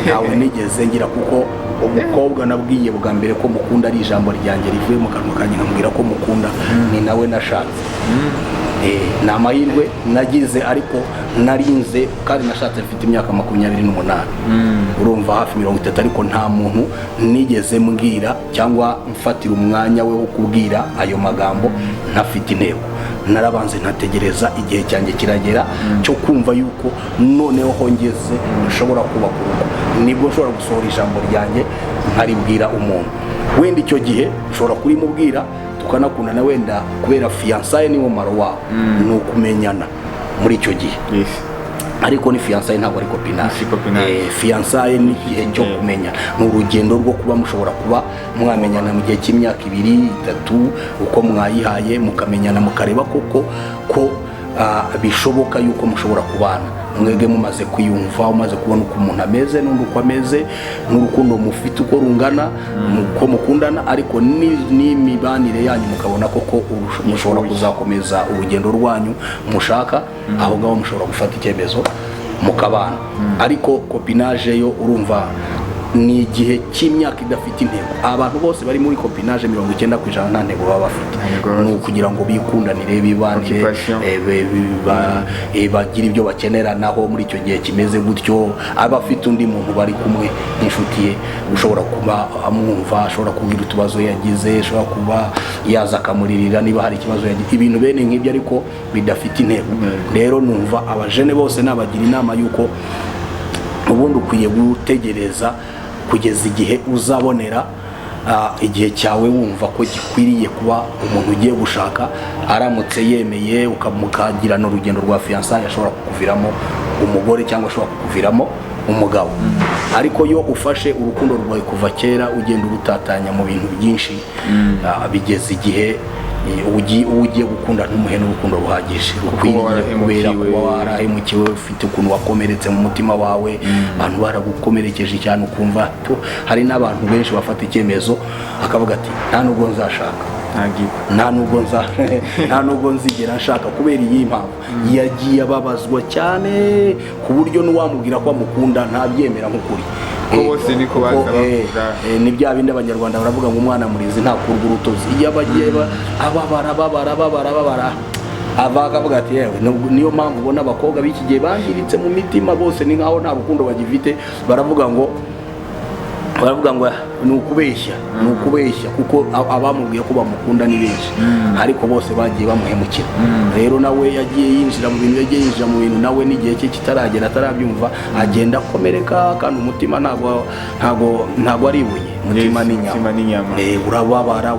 ntawe nigeze ngira kuko umukobwa nabwiye bwa mbere ko mukunda ari ijambo ryanjye rivuye mu kanwa kanjye nkambwira ko mukunda ni nawe nashatse. Ni amahirwe nagize ariko narinze kandi nashatse mfite imyaka 28, urumva hafi 30, ariko nta muntu nigeze mbwira cyangwa mfatira umwanya we wo kubwira ayo magambo ntafite intego. Narabanze ntategereza igihe cyanjye kiragera cyo kumva yuko noneho hongeze nshobora kubaka urugo, nibwo nshobora gusohora ijambo ryanjye nkaribwira umuntu. Wenda icyo gihe nshobora kurimubwira tukanakundana wenda kubera fiançailles niwo maro wawe, ni ukumenyana muri icyo gihe. Ariko ni fiançailles ntabwo ari copinage. Fiançailles ni igihe cyo kumenya, ni urugendo rwo kuba mushobora kuba mwamenyana mu gihe cy'imyaka 2-3 uko mwayihaye mukamenyana mukareba koko ko bishoboka yuko mushobora kubana mwege mumaze kwiyumva, umaze kubona uko umuntu ameze n'undi uko ameze n'urukundo mufite uko rungana uko mukundana, ariko n'imibanire yanyu mukabona koko mushobora kuzakomeza urugendo rwanyu mushaka, aho ngaho mushobora gufata icyemezo mukabana. Ariko copinage yo urumva ni igihe cy'imyaka idafite intego. Abantu bose bari muri copinage 90% nta ntego baba bafite, ni ukugira ngo bikundanire bibanire bagira ibyo bakenera naho muri icyo gihe kimeze gutyo. Abafite undi muntu bari kumwe n'inshuti ye ushobora kuba amwumva, ashobora kugira utubazo yagize, ashobora kuba yaza akamuririra niba hari ikibazo yagize, ibintu bene nk'ibyo ariko bidafite intego. Rero numva abajene bose nabagira inama yuko ubundi ukwiye gutegereza kugeza igihe uzabonera igihe cyawe wumva ko gikwiriye kuba umuntu ugiye gushaka, aramutse yemeye ukamukagirana urugendo rwa fiançailles ashobora kukuviramo umugore cyangwa ashobora kukuviramo umugabo. Ariko yo ufashe urukundo rwawe kuva kera ugenda urutatanya mu bintu byinshi, bigeze igihe ugiye gukunda ntumuhe n'urukundo ruhagije kubera kuba warahemukiwe, ufite ukuntu wakomeretse mu mutima wawe, abantu baragukomerekeje cyane ukumva. Hari n'abantu benshi bafata icyemezo akavuga ati nta nubwo nzashaka, nta nubwo nzigera nshaka kubera iyi mpamvu. Yagiye ababazwa cyane ku buryo n'uwamubwira ko amukunda ntabyemera nk'ukuri. Bose niko baza ni bya bindi abanyarwanda baravuga ngo umwana murizi ntakurwa urutozi. Iyo abagiye babara akavuga ati yewe niyo mpamvu ubona abakobwa b'iki gihe bangiritse mu mitima, bose ni nkaho nta rukundo bagifite. Baravuga ngo ni ukubeshya kuko abamubwiye ko bamukunda ni benshi, ariko bose bagiye bamuhemukira. Rero nawe yagiye yinjira mu bintu, nawe n'igihe cye kitaragera atarabyumva agenda akomereka, kandi umutima ntago ari ibuye, umutima ni inyama.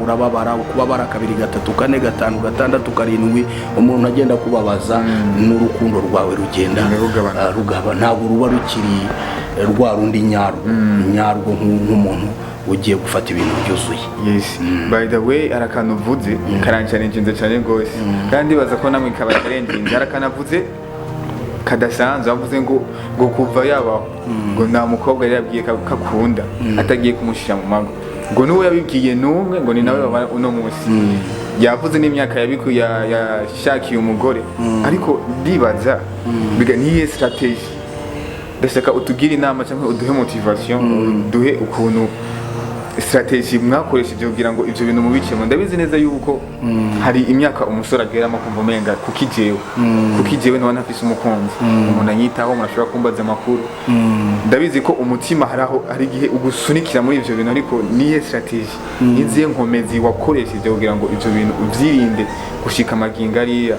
urababara ukubabara 2, 3, 4, 5, 6, 7 umuntu agenda kubabaza, n'urukundo rwawe rugenda rugaba, ntabwo ruba rukiri rwa rundi nyarwo nk'umuntu ugiye gufata ibintu byuzuye. By the way, arakanavuze karancaninze cyane gose, kandi baza ko namwe kabatarendinze. Arakanavuze kadasanzwe, avuze ngo kuva yabaho ngo nta mukobwa yari yabwiye kakunda atagiye kumushira mu mago, ngo niwe yabibwiye numwe, ngo ni nawe uno munsi. Yavuze n'imyaka yashakiye umugore, ariko ndibaza biga niye strategy. Ndashaka utugire inama cyangwa uduhe motivation, uduhe ukuntu strategy mwakoresheje kugira ngo ivyo bintu mubicemo ndabizi neza yuko hari imyaka umusore ageramo kumva umenga kukijewe none afise umukunzi umuntu anyitaho murashobora kumbaza amakuru ndabizi ko umutima hari igihe ugusunikira muri ivyo bintu ariko niye strategy niziye nkomezi wakoresheje kugira ngo ivyo bintu uvyirinde gushika amaginga ari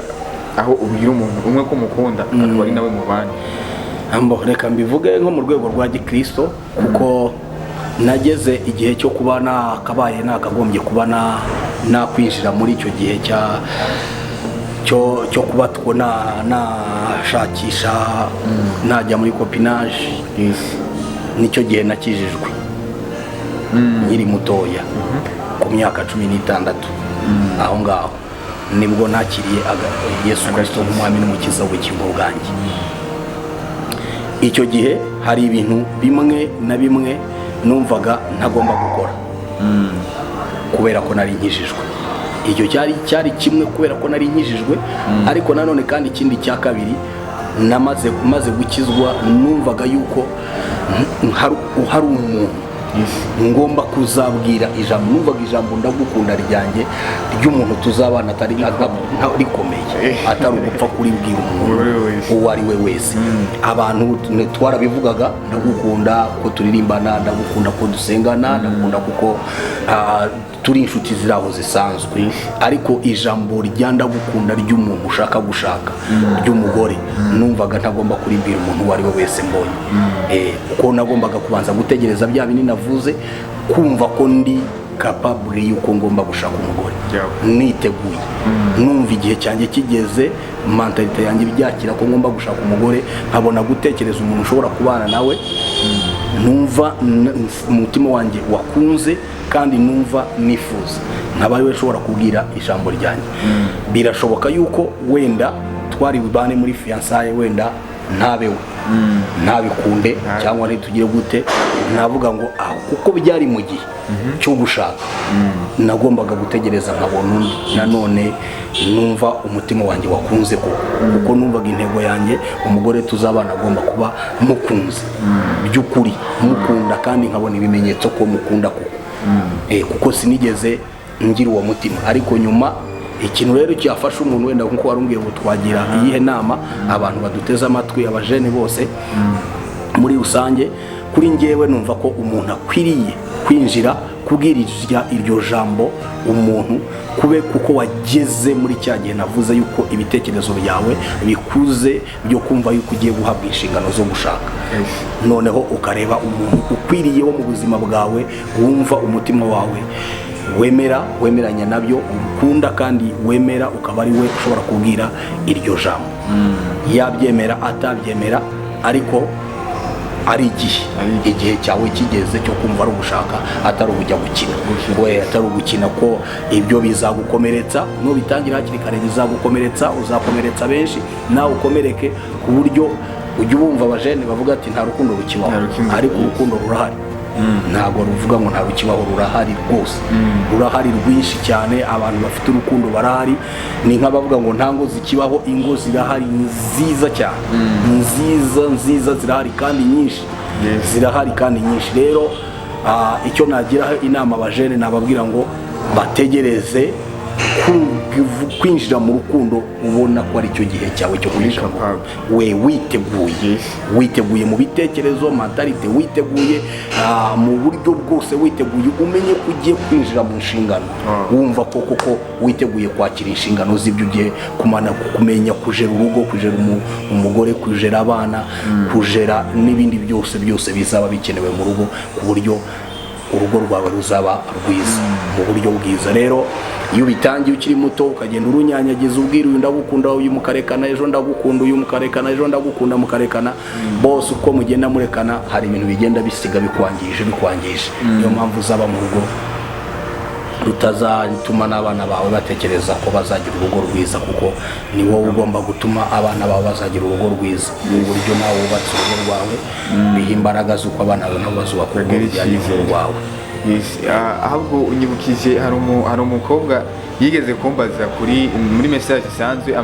aho ubwira umuntu umwe ko mukunda akaba ari nawe mubanye reka mbivuge nko mu rwego rwa gikristo kuko nageze igihe cyo kuba nakabaye nakagombye kuba nakwinjira muri icyo gihe cyo kuba nashakisha najya muri copinage nicyo gihe nakijijwe nkiri mutoya ku myaka 16 aho ngaho nibwo nakiriye Yesu Kristo nk'umwami n'umukiza w'ubugingo bwanjye. Icyo gihe hari ibintu bimwe na bimwe numvaga ntagomba gukora kubera ko nari nkijijwe. Icyo cyari kimwe kubera ko nari nkijijwe, ariko nanone kandi ikindi cya kabiri maze gukizwa numvaga yuko hari umuntu ngomba kuzabwira ijambo, numvaga ijambo ndagukunda ryanjye ry'umuntu tuzabana atari rikomeye, atari ugupfa kuribwira umuntu uwo ari we wese. Abantu twarabivugaga, ndagukunda ko turirimbana, ndagukunda ko dusengana, ndagukunda kuko turi inshuti ziraho zisanzwe, ariko ijambo rya ndagukunda ry'umuntu ushaka gushaka ry'umugore numvaga ntagomba kuribwira umuntu uwo ari we wese mbonye. Uko nagombaga kubanza gutegereza bya binini navuze, kumva ko ndi capable yuko ngomba gushaka umugore, niteguye, numva igihe cyanjye kigeze, mentalite yanjye byakira ko ngomba gushaka umugore, nkabona gutekereza umuntu ushobora kubana nawe, numva umutima wanjye wakunze kandi numva nifuza nkaba ari we ushobora kubwira ijambo ryanjye. Birashoboka yuko wenda twari bubane muri fiançailles, wenda ntabewe ntabikunde cyangwa ntitugire gute, navuga ngo aho kuko byari mu gihe cyo gushaka nagombaga gutegereza nkabona undi. Nanone numva umutima wanjye wakunze kuko numvaga intego yanjye umugore tuzabana agomba kuba mukunze by'ukuri, mukunda kandi nkabona ibimenyetso ko mukunda kuko sinigeze ngira uwo mutima. Ariko nyuma ikintu rero cyafasha umuntu, wenda nkuko warumbwiye ngo twagira iyihe nama abantu baduteze amatwi, abajene bose muri rusange, kuri njyewe numva ko umuntu akwiriye kwinjira kubwiriza iryo jambo umuntu kuko wageze muri cya gihe navuze yuko ibitekerezo byawe bikuze byo kumva yuko ugiye guhabwa inshingano zo gushaka. Noneho ukareba umuntu ukwiriye wo mu buzima bwawe, wumva umutima wawe wemeranya nabyo, ukunda kandi wemera, ukaba ari we ushobora kubwira iryo jambo. Yabyemera atabyemera, ariko ari igihe cyawe kigeze cyo kumva ari ugushaka, atari ujya gukina. Atari ugukina ko ibyo bizagukomeretsa, nubitangira hakiri kare bizagukomeretsa, uzakomeretsa benshi, nawe ukomereke ku buryo ujya ubumva abajene bavuga ati nta rukundo rukibaho, ariko urukundo rurahari. Ntabwo ruvuga ngo nta rukibaho, rurahari rwose, rurahari rwinshi cyane. Abantu bafite urukundo barahari, ni nk'abavuga ngo nta ngo zikibaho, ingo zirahari nziza cyane, nziza zirahari kandi nyinshi, zirahari kandi nyinshi. Rero icyo nagira inama abajene nababwira ngo bategereze kwinjira mu rukundo, ubona ko ari cyo gihe cyawe cyo kwinjira we witeguye mu bitekerezo, mentalite witeguye, mu buryo bwose witeguye, umenye ko ugiye kwinjira mu nshingano, wumva ko koko witeguye kwakira inshingano z'ibyo ugiye kumenya kujera urugo, kujera umugore, kujera abana, kujera n'ibindi byose bizaba bikenewe mu rugo, ku buryo urugo rwawe ruzaba rwiza mu buryo bwiza. Rero iyo bitangiye ukiri muto, ukagenda urunyanyagiza, ubwira uyu ndagukunda, uyu mukarekana, ejo ndagukunda, uyu mukarekana, ejo ndagukunda, mukarekana, bose uko mugenda murekana hari ibintu bigenda bisiga bikwangije. Niyo mpamvu uzaba mu rugo rutazatuma n'abana bawe batekereza ko bazagira urugo rwiza, kuko ni wowe ugomba gutuma abana bawe bazagira urugo rwiza. Mu buryo nawe wubatse urugo rwawe, biha imbaraga z'uko abana bawe nabo bazubaka urugo rujyanye n'urugo rwawe. Ahubwo unyibukije, hari umukobwa yigeze kumbaza muri message isanzwe,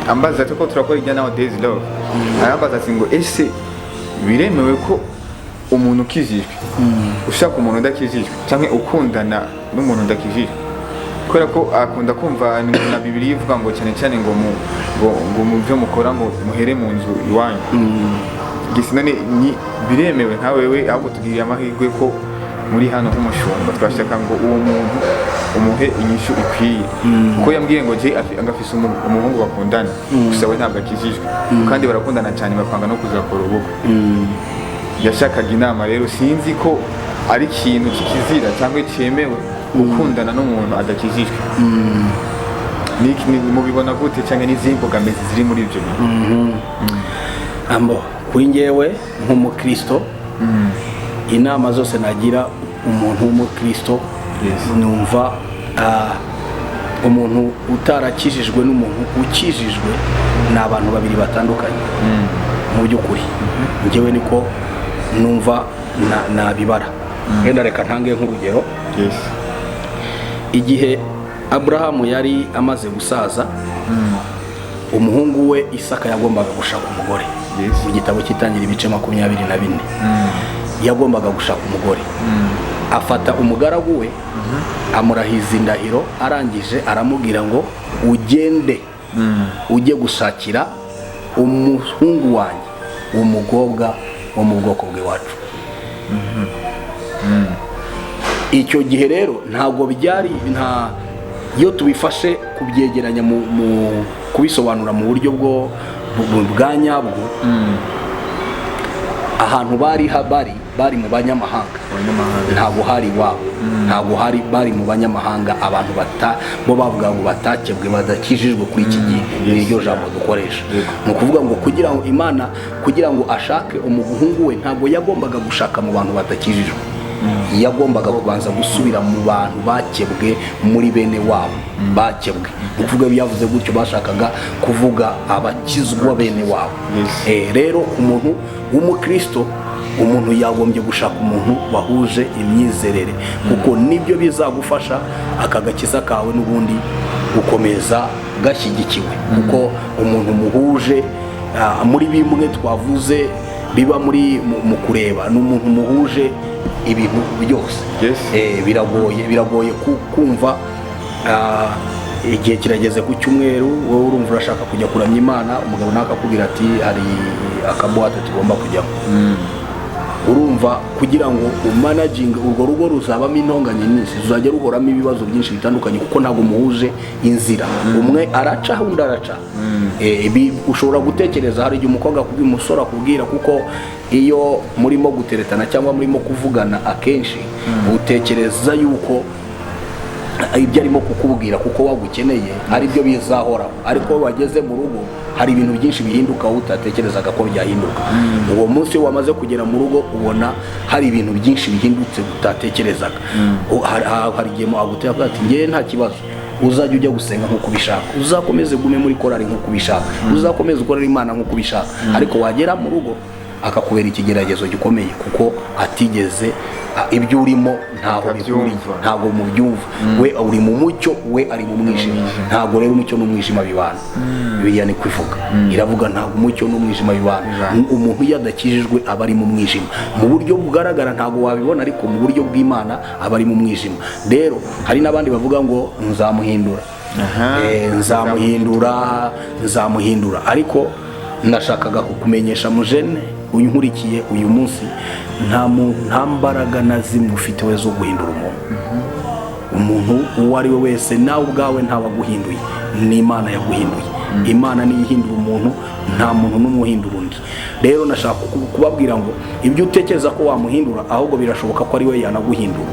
ambaza ko turakora ibya Nowday love, arambaza ati ngo ese biremewe ko umuntu ukijijwe ushaka umuntu udakijijwe cyangwa ukundana n'umuntu udakijijwe, kubera ko akunda kumva na Bibiliya ivuga ngo cyane cyane ngo mu byo mukora ngo muhere mu nzu iwanyu. Gisi none ni biremewe nka wewe, ahubwo tugiriye amahirwe ko muri hano nk'umushumba twashaka ngo uwo muntu umuhe inyishu ikwiye, kuko yambwiye ngo je angafise umuhungu bakundana gusa we ntabwo akijijwe kandi barakundana cyane bapanga no kuzakora ubukwe. Yashakaga inama rero, sinzi ko ari ikintu kikizira cyangwa cyemewe gukundana n'umuntu adakijijwe. Mubibona gute cyangwa n'izindi mbogamizi ziri muri ibyo bintu? Kuri njyewe nk'umukristo, inama zose nagira umuntu w'umukristo, numva umuntu utarakijijwe n'umuntu ukijijwe ni abantu babiri batandukanye mu by'ukuri. Njyewe niko numva nabibara. Wenda reka ntange nk'urugero. Igihe Aburahamu yari amaze gusaza, umuhungu we Isaka yagombaga gushaka umugore. Mu gitabo cy'itangira ibice 24 yagombaga gushaka umugore. Afata umugaragu we amurahiza indahiro, arangije aramubwira ngo ugende ujye gushakira umuhungu wanjye umukobwa wo mu bwoko bw'iwacu. Icyo gihe rero ntabwo byari iyo tubifashe kubyegeranya mu kubisobanura mu buryo bwa nyabwo, ahantu bari mu banyamahanga, ntabwo hari iwabo, ntabwo bari mu banyamahanga. Abantu bo bavuga ngo batakebwe, badakijijwe kuri iki gihe, n'iryo jambo dukoresha. Ni ukuvuga ngo kugira ngo ashake umuhungu we ntabwo yagombaga gushaka mu bantu badakijijwe, yagombaga kubanza gusubira mu bantu bakebwe, muri bene wabo bakebwe. Ni ukuvuga byavuze gutyo, bashakaga kuvuga abakizwa bene wabo. Rero umuntu w'umukristo, umuntu yagombye gushaka umuntu bahuje imyizerere, kuko nibyo bizagufasha akagakiza kawe n'ubundi gukomeza gashyigikiwe. Kuko umuntu muhuje muri bimwe twavuze biba mu kureba, n'umuntu muhuje ibintu byose. Biragoye kumva igihe kirageze ku cyumweru, wowe urumva urashaka kujya kuramya Imana, umugabo nakakubwira ati hari akabuhate tugomba kujyamo. Urumva kugira ngo umanaginge urwo rugo ruzabamo intonganya nyinshi, ruzajya ruhoramo ibibazo byinshi bitandukanye, kuko ntabwo muhuje inzira. Umwe araca undi araca. Ushobora gutekereza, hari igihe umukobwa umusore akubwira, kuko iyo murimo guteretana cyangwa murimo kuvugana akenshi utekereza yuko ibyo arimo kukubwira kuko wagukeneye ari byo bizahoraho, ariko wageze mu rugo hari ibintu byinshi bihinduka utatekerezaga ko byahinduka. Uwo munsi wamaze kugera mu rugo ubona hari ibintu byinshi bihindutse utatekerezaga. Hari igihe agutera ati ngewe nta kibazo, uzajya ujya gusenga nk'uko ubishaka, uzakomeze gume muri korari nk'uko ubishaka, uzakomeze ukorera Imana nk'uko ubishaka, ariko wagera mu rugo akakubera ikigeragezo gikomeye, kuko atigeze ibyo urimo ntaho bihuriye, ntabwo mubyumva. We uri mu mucyo, we ari mu mwijima. Ntabwo rero umucyo n'umwijima bibana. Bibiliya ni kwivuga, iravuga ntabwo umucyo n'umwijima bibana. Umuntu yadakijijwe aba ari mu mwijima. Mu buryo bugaragara ntabwo wabibona, ariko mu buryo bw'Imana aba ari mu mwijima. Rero hari n'abandi bavuga ngo nzamuhindura, nzamuhindura, ariko ndashakaga kukumenyesha mujene unkurikiye uyu munsi, nta mbaraga na zimwe ufite we zo guhindura umuntu uwo ari we wese. Nawe ubwawe ntawaguhinduye, ni Imana yaguhinduye. Imana niyo ihindura umuntu, nta muntu n'umuhindura undi. Rero nashaka kubabwira ngo ibyo utekereza ko wamuhindura, ahubwo birashoboka ko ari we yanaguhindura.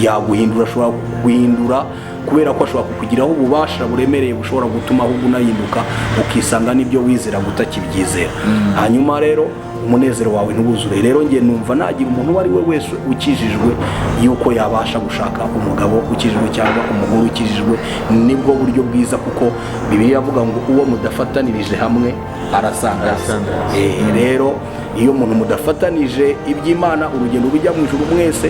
Yaguhindura, ashobora guhindura kubera ko ashobora kukugiraho ububasha buremereye bushobora gutuma ahubwo unahinduka, ukisanga n'ibyo wizera utakibyizera. Hanyuma rero umunezero wawe ntubuzure. Rero ngiye numva nagira umuntu uwo ari we wese ukijijwe yuko yabasha gushaka umugabo ukijijwe cyangwa umugore ukijijwe. Nibwo buryo bwiza, kuko Bibiliya iravuga ngo uwo mudafatanirije hamwe arasandaza. Rero iyo umuntu mudafatanije iby'Imana urugendo rujya mu ijuru mwese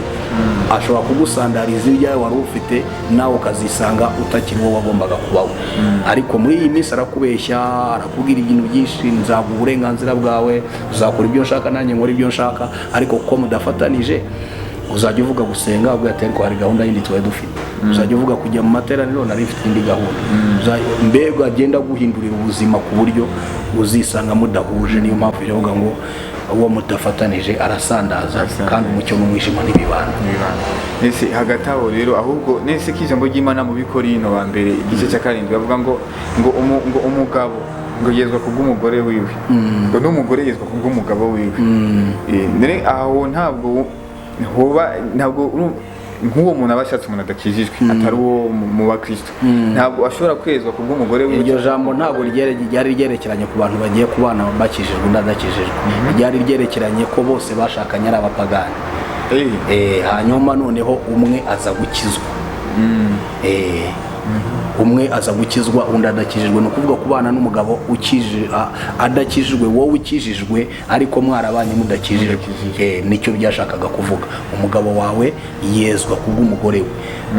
ashobora kugusandariza ibyawe wari ufite nawe ukazisanga utakiri wowe wagombaga kubaho. Ariko muri iyi minsi arakubeshya, arakubwira ibintu byinshi, nzaguha uburenganzira bwawe, uzakora ibyo nshaka nanjye nkora ibyo nshaka, ariko ko mudafatanije uzajya uvuga gusenga ubwo atari ko hari gahunda yindi twari dufite, uzajya uvuga kujya mu materaniro nari mfite indi gahunda, mbega agenda guhindurira ubuzima ku buryo uzisanga mudahuje. Niyo mpamvu biravuga ngo uwo mudafatanije arasandaza kandi umucyo n'umwijima ntibibana. Nese hagati aho rero ahubwo nese kijambo ry'Imana mu Bikorino wa mbere igice cya 7 bavuga ngo umugabo ngo yezwa kubw'umugore wiwe, ngo n'umugore yezwa kubw'umugabo wiwe. Nere aho ntabwo nk'uwo muntu aba ashatse umuntu adakijijwe atari uwo mu bakristo ntabwo ashobora kwezwa kubw'umugore wiwe. Iryo jambo ntabwo ryari ryerekeranye ku bantu bagiye kubana bakijijwe n'adakijijwe, ryari ryerekeranye ko bose bashakanye ari abapagani. Hanyuma noneho umwe aza gukizwa, umwe aza gukizwa undi adakijijwe. Ni ukuvuga kubana n'umugabo adakijijwe, wowe ukijijwe ariko mwarabanye mudakijijwe. Nicyo byashakaga kuvuga. Umugabo wawe yezwa kubw'umugore we,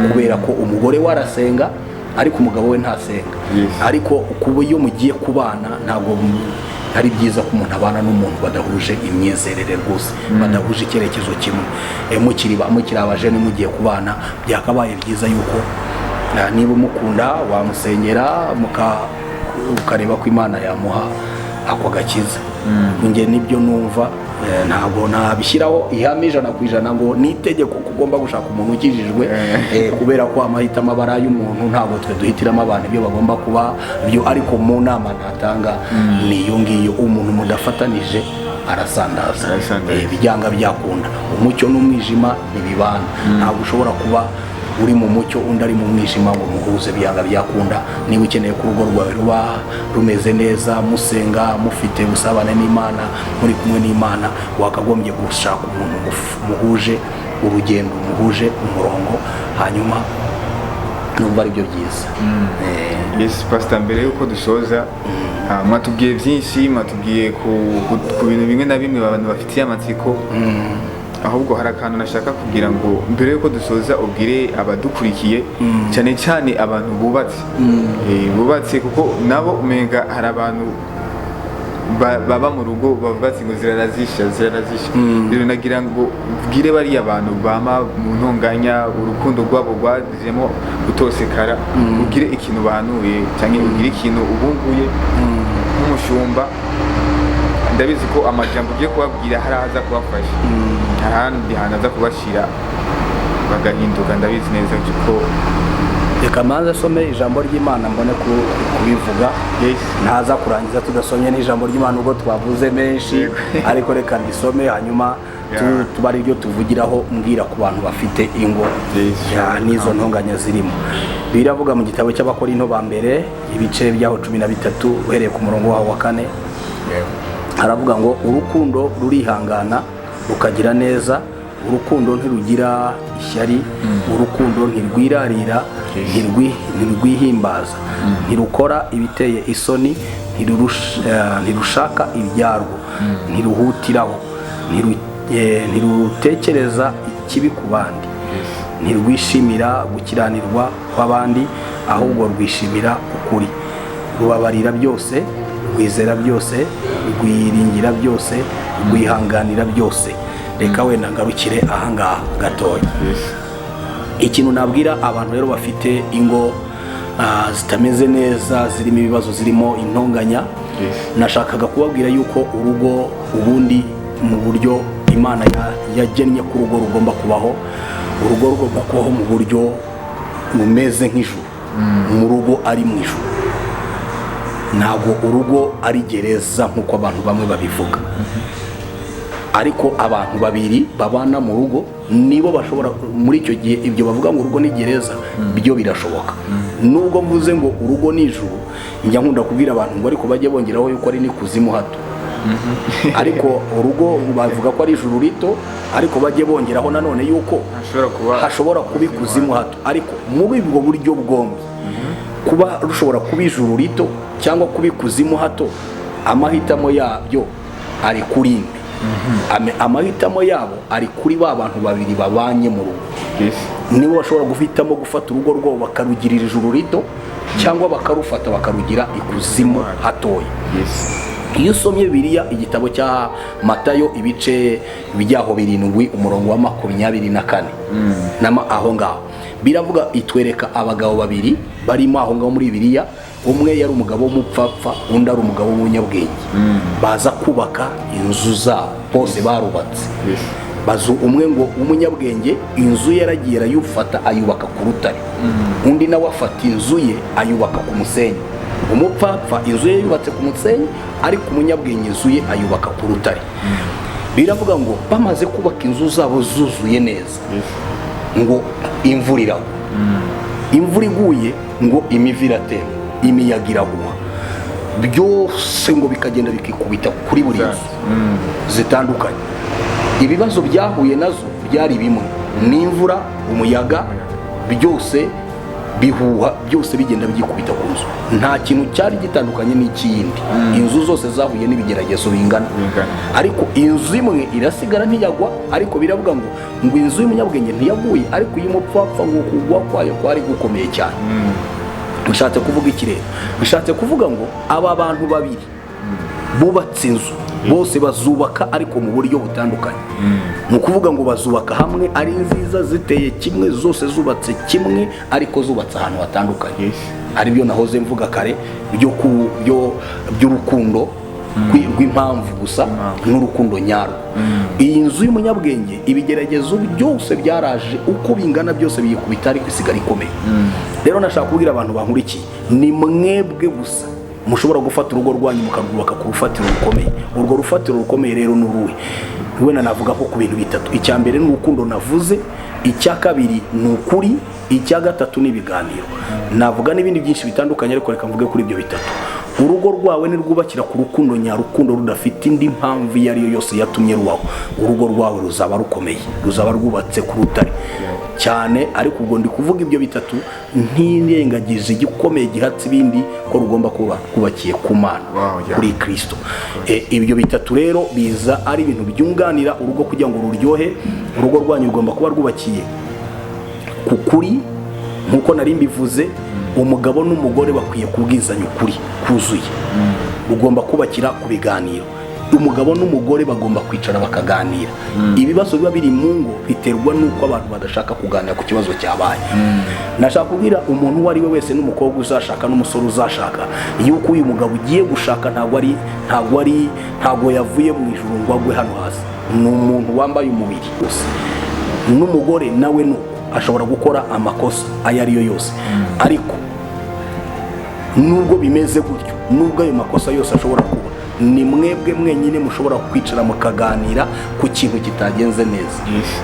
kubera ko umugore we arasenga ariko umugabo we ntasenga. Ariko kuba iyo mugiye kubana ntabwo ari byiza ko umuntu abana n'umuntu badahuje imyizerere rwose, badahuje icyerekezo kimwe. Mukiri abajene mugiye kubana byakabaye byiza yuko niba umukunda wamusengera ukareba ko Imana yamuha ako gakiza. Nge nibyo numva, ntabwo nabishyiraho ihame 100% ngo nitegeko kugomba gushaka umuntu ukijijwe, kubera ko amahitamo abara y'umuntu ntabwo twe duhitiramo abantu ibyo bagomba kuba byo. Ariko mu nama natanga niyo ngiyo, umuntu mudafatanije arasandaza, bijyanga byakunda. Umucyo n'umwijima ntibibana, ntabwo ushobora kuba uri mu mucyo undi ari mu mwijima ngo muhuze, byanga byakunda. Niba ukeneye ko urugo rwawe ruba rumeze neza, musenga, mufite ubusabane n'Imana, muri kumwe n'Imana, wakagombye gushaka umuntu muhuje urugendo, muhuje umurongo, hanyuma numva ari byo byiza. Yes pastor, mbere yuko dusoza mwatubwiye byinshi, mwatubwiye ku bintu bimwe na bimwe abantu bafitiye amatsiko. Ahubwo hari akantu nashaka kugira ngo mbere yuko dusoza ubwire abadukurikiye, cyane cyane abantu bubatse kuko nabo umenga hari abantu baba mu rugo bavuga ngo zirarazisha. Rero nagira ngo ubwire bariya abantu bama mu ntonganya, urukundo rwabo rwazemo gutosekara, ubwire ikintu bahanuye cyangwa ubwire ikintu ubunguye nk'umushumba. Ndabizi ko amajambo ugiye kubabwira hari aza kubafasha, ahandi hantu aza kubashira bagahinduka. Ndabizi neza ko reka manza some ijambo ry'Imana mbone kubivuga. Ntaza kurangiza tudasomye n'ijambo ry'Imana ubwo twavuze menshi, ariko reka ndisome hanyuma tuba ari ryo tuvugiraho mbwira ku bantu bafite ingo n'izo ntonganya zirimo. Biravuga mu gitabo cy'Abakorinto ba mbere ibice byaho 13 uhereye ku murongo waho wa 4, haravuga ngo urukundo rurihangana rukagira neza, urukundo ntirugira ishyari, urukundo ntirwirarira, ntirwihimbaza, ntirukora ibiteye isoni, ntirushaka ibyarwo, ntiruhutiraho, ntirutekereza ikibi ku bandi, ntirwishimira gukiranirwa kw'abandi, ahubwo rwishimira ukuri, rubabarira byose, rwizera byose, rwiringira byose, rwihanganira byose. Reka wenda ngarukire ahangaha gatoya. Ikintu nabwira abantu rero bafite ingo zitameze neza, zirimo ibibazo, zirimo intonganya, nashakaga kubabwira yuko urugo ubundi mu buryo Imana yagennye ko urugo rugomba kubaho, urugo rugomba kubaho mu buryo bumeze nk'ijuru, mu rugo ari mu ijuru. Ntabwo urugo ari gereza nk'uko abantu bamwe babivuga, ariko abantu babiri babana mu rugo nibo bashobora muri icyo gihe. Ibyo bavuga ngo urugo ni gereza byo birashoboka. Nubwo mvuze ngo urugo ni ijuru, njya nkunda kubwira abantu ngo ariko bajye bongeraho yuko ari n'ikuzimu hato. Ariko urugo bavuga ko ari ijuru rito, ariko bajye bongeraho nanone yuko hashobora kuba ikuzimu hato. Ariko muri ubwo buryo bwombi, kuba rushobora kuba ijuru rito cyangwa kuba ikuzimu hato, amahitamo yabyo ari kuri mwe. amahitamo yabo ari kuri ba bantu babiri babanye mu rugo. Nibo bashobora guhitamo gufata urugo rwabo bakarugirira ijuru rito cyangwa bakarufata bakarugira ikuzimu hatoya. Iyo usomye Bibiliya igitabo cya Matayo ibice bijyaho 7 umurongo wa 24 aho ngaho biravuga itwereka abagabo babiri barimo aho ngaho muri Bibiliya. Umwe yari umugabo w'umupfapfa, undi ari umugabo w'umunyabwenge. Baza kubaka inzu zabo, bose barubatse. Umwe ngo umunyabwenge inzu yaragiye arayufata ayubaka ku rutare, undi nawe afata inzu ye ayubaka ku musenyi. Umupfapfa inzu ye yubatse ku musenyi, ariko umunyabwenge inzu ye ayubaka ku rutare. Biravuga ngo bamaze kubaka inzu zabo zuzuye neza, ngo imvura iragwa. Imvura iguye ngo imivu iratemba, imiyaga irahuha, byose ngo bikagenda bikikubita kuri buri nzu zitandukanye. Ibibazo byahuye nazo byari bimwe, n'imvura, umuyaga, byose bihuha, byose bigenda byikubita ku nzu. Nta kintu cyari gitandukanye n'ikindi. Inzu zose zahuye n'ibigeragezo bingana, ariko inzu imwe irasigara ntiyagwa. Ariko biravuga ngo inzu y'umunyabwenge ntiyaguye, ariko y'umupfapfa ngo kugwa kwayo kwari gukomeye cyane. Bishatse kuvuga iki rero? Bishatse kuvuga ngo aba bantu babiri bubatse inzu, bose bazubaka ariko mu buryo butandukanye. Mu kuvuga ngo bazubaka hamwe ari nziza, ziteye kimwe, zose zubatse kimwe, ariko zubatse ahantu hatandukanye. Ari byo nahoze mvuga kare by'urukundo rw'impamvu gusa n'urukundo nyarwo. Iyi nzu y'umunyabwenge ibigeragezo byose byaraje uko bingana, byose biyikubita ariko isigara ikomeye. Rero nashaka kubwira abantu bankurikiye, ni mwebwe gusa mushobora gufata urugo rwanyu mukarwubaka ku rufatiro rukomeye. Urwo rufatiro rukomeye rero n'uruhe? Wenda navuga ko ku bintu bitatu. Icya mbere ni urukundo navuze, icya kabiri ni ukuri, icya gatatu ni ibiganiro. Navuga n'ibindi byinshi bitandukanye, ariko reka mvuge kuri ibyo bitatu. Urugo rwawe nirwubakira ku rukundo nyarukundo rudafite indi mpamvu iyo ari yo yose yatumye rubaho, urugo rwawe ruzaba rukomeye, ruzaba rwubatse ku rutare cyane. Ariko ubwo ndi kuvuga ibyo bitatu ntirengagize igikomeye gihatse ibindi, ko rugomba kuba kubakiye ku Mana, kuri Kristo. Ibyo bitatu rero biza ari ibintu byunganira urugo kugira ngo ruryohe. Urugo rwanyu rugomba kuba rwubakiye ku kuri, nkuko nari mbivuze. Umugabo n'umugore bakwiye kubwizanya ukuri kuzuye. Rugomba kubakira ku biganiro. Umugabo n'umugore bagomba kwicara bakaganira. Ibibazo biba biri mu ngo biterwa nuko abantu badashaka kuganira ku kibazo cyabaye. Nashaka kubwira umuntu uwo ari we wese, n'umukobwa uzashaka n'umusore uzashaka, yuko uyu mugabo ugiye gushaka ntabwo yavuye mu ijuru ngo agwe hano hasi. Ni umuntu wambaye umubiri wose. N'umugore nawe nuko ashobora gukora amakosa ayo ari yo yose, ariko nubwo bimeze gutyo, nubwo ayo makosa yose ashobora kuba, ni mwebwe mwenyine mushobora kwicara mukaganira ku kintu kitagenze neza.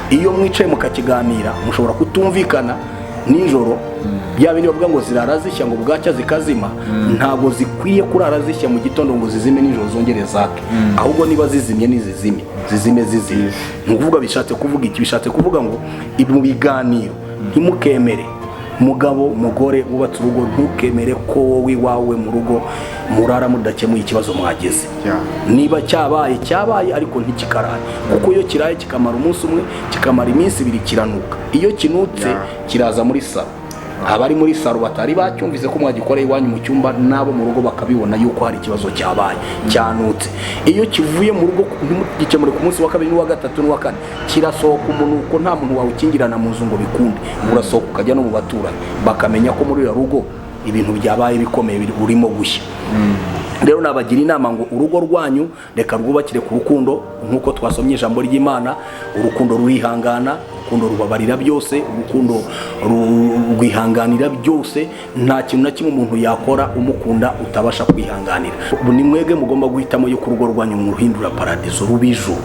Iyo mwicaye mukakiganira, mushobora kutumvikana nijoro. Bya bindi bavuga ngo zirara zishya ngo bwacya zikazima, ntabwo zikwiye kurara zishya mu gitondo ngo zizime nijoro zongere zake. Ahubwo niba zizimye nizizime, zizime. Ni ukuvuga bishatse kuvuga iki? Bishatse kuvuga ngo mu biganiro ntimukemere, mugabo mugore wubatse urugo, ntukemere ko wowe wawe mu rugo murara mudakemuye ikibazo mwageze. Niba cyabaye ariko ntikikaraye, kuko iyo kiraye kikamara umunsi umwe, kikamara iminsi 2 kiranuka. Iyo kinutse kiraza muri saro. Abari muri saro batari bacyumvise ko mwagikoreye iwanyu mu cyumba, nabo mu rugo bakabibona yuko hari ikibazo cyabaye cyanutse. Iyo kivuye mu rugo ntimugikemure ku munsi wa 2 n'uwa 3 n'uwa 4, kirasohoka umuntu uko nta muntu wawukingirana mu nzu ngo bikunde. Urasohoka ukajya no mu baturanyi, bakamenya ko muri uru rugo ibintu byabaye bikomeye burimo gushya. Rero nabagira inama ngo urugo rwanyu reka rwubakire ku rukundo, nkuko twasomye ijambo ry'Imana. Urukundo rurihangana, urukundo rubabarira byose, urukundo rwihanganira byose. Nta kintu na kimwe umuntu yakora umukunda utabasha kwihanganira. Ni mwege mugomba guhitamo yo ku rugo rwanyu muruhindura paradizo rubiju.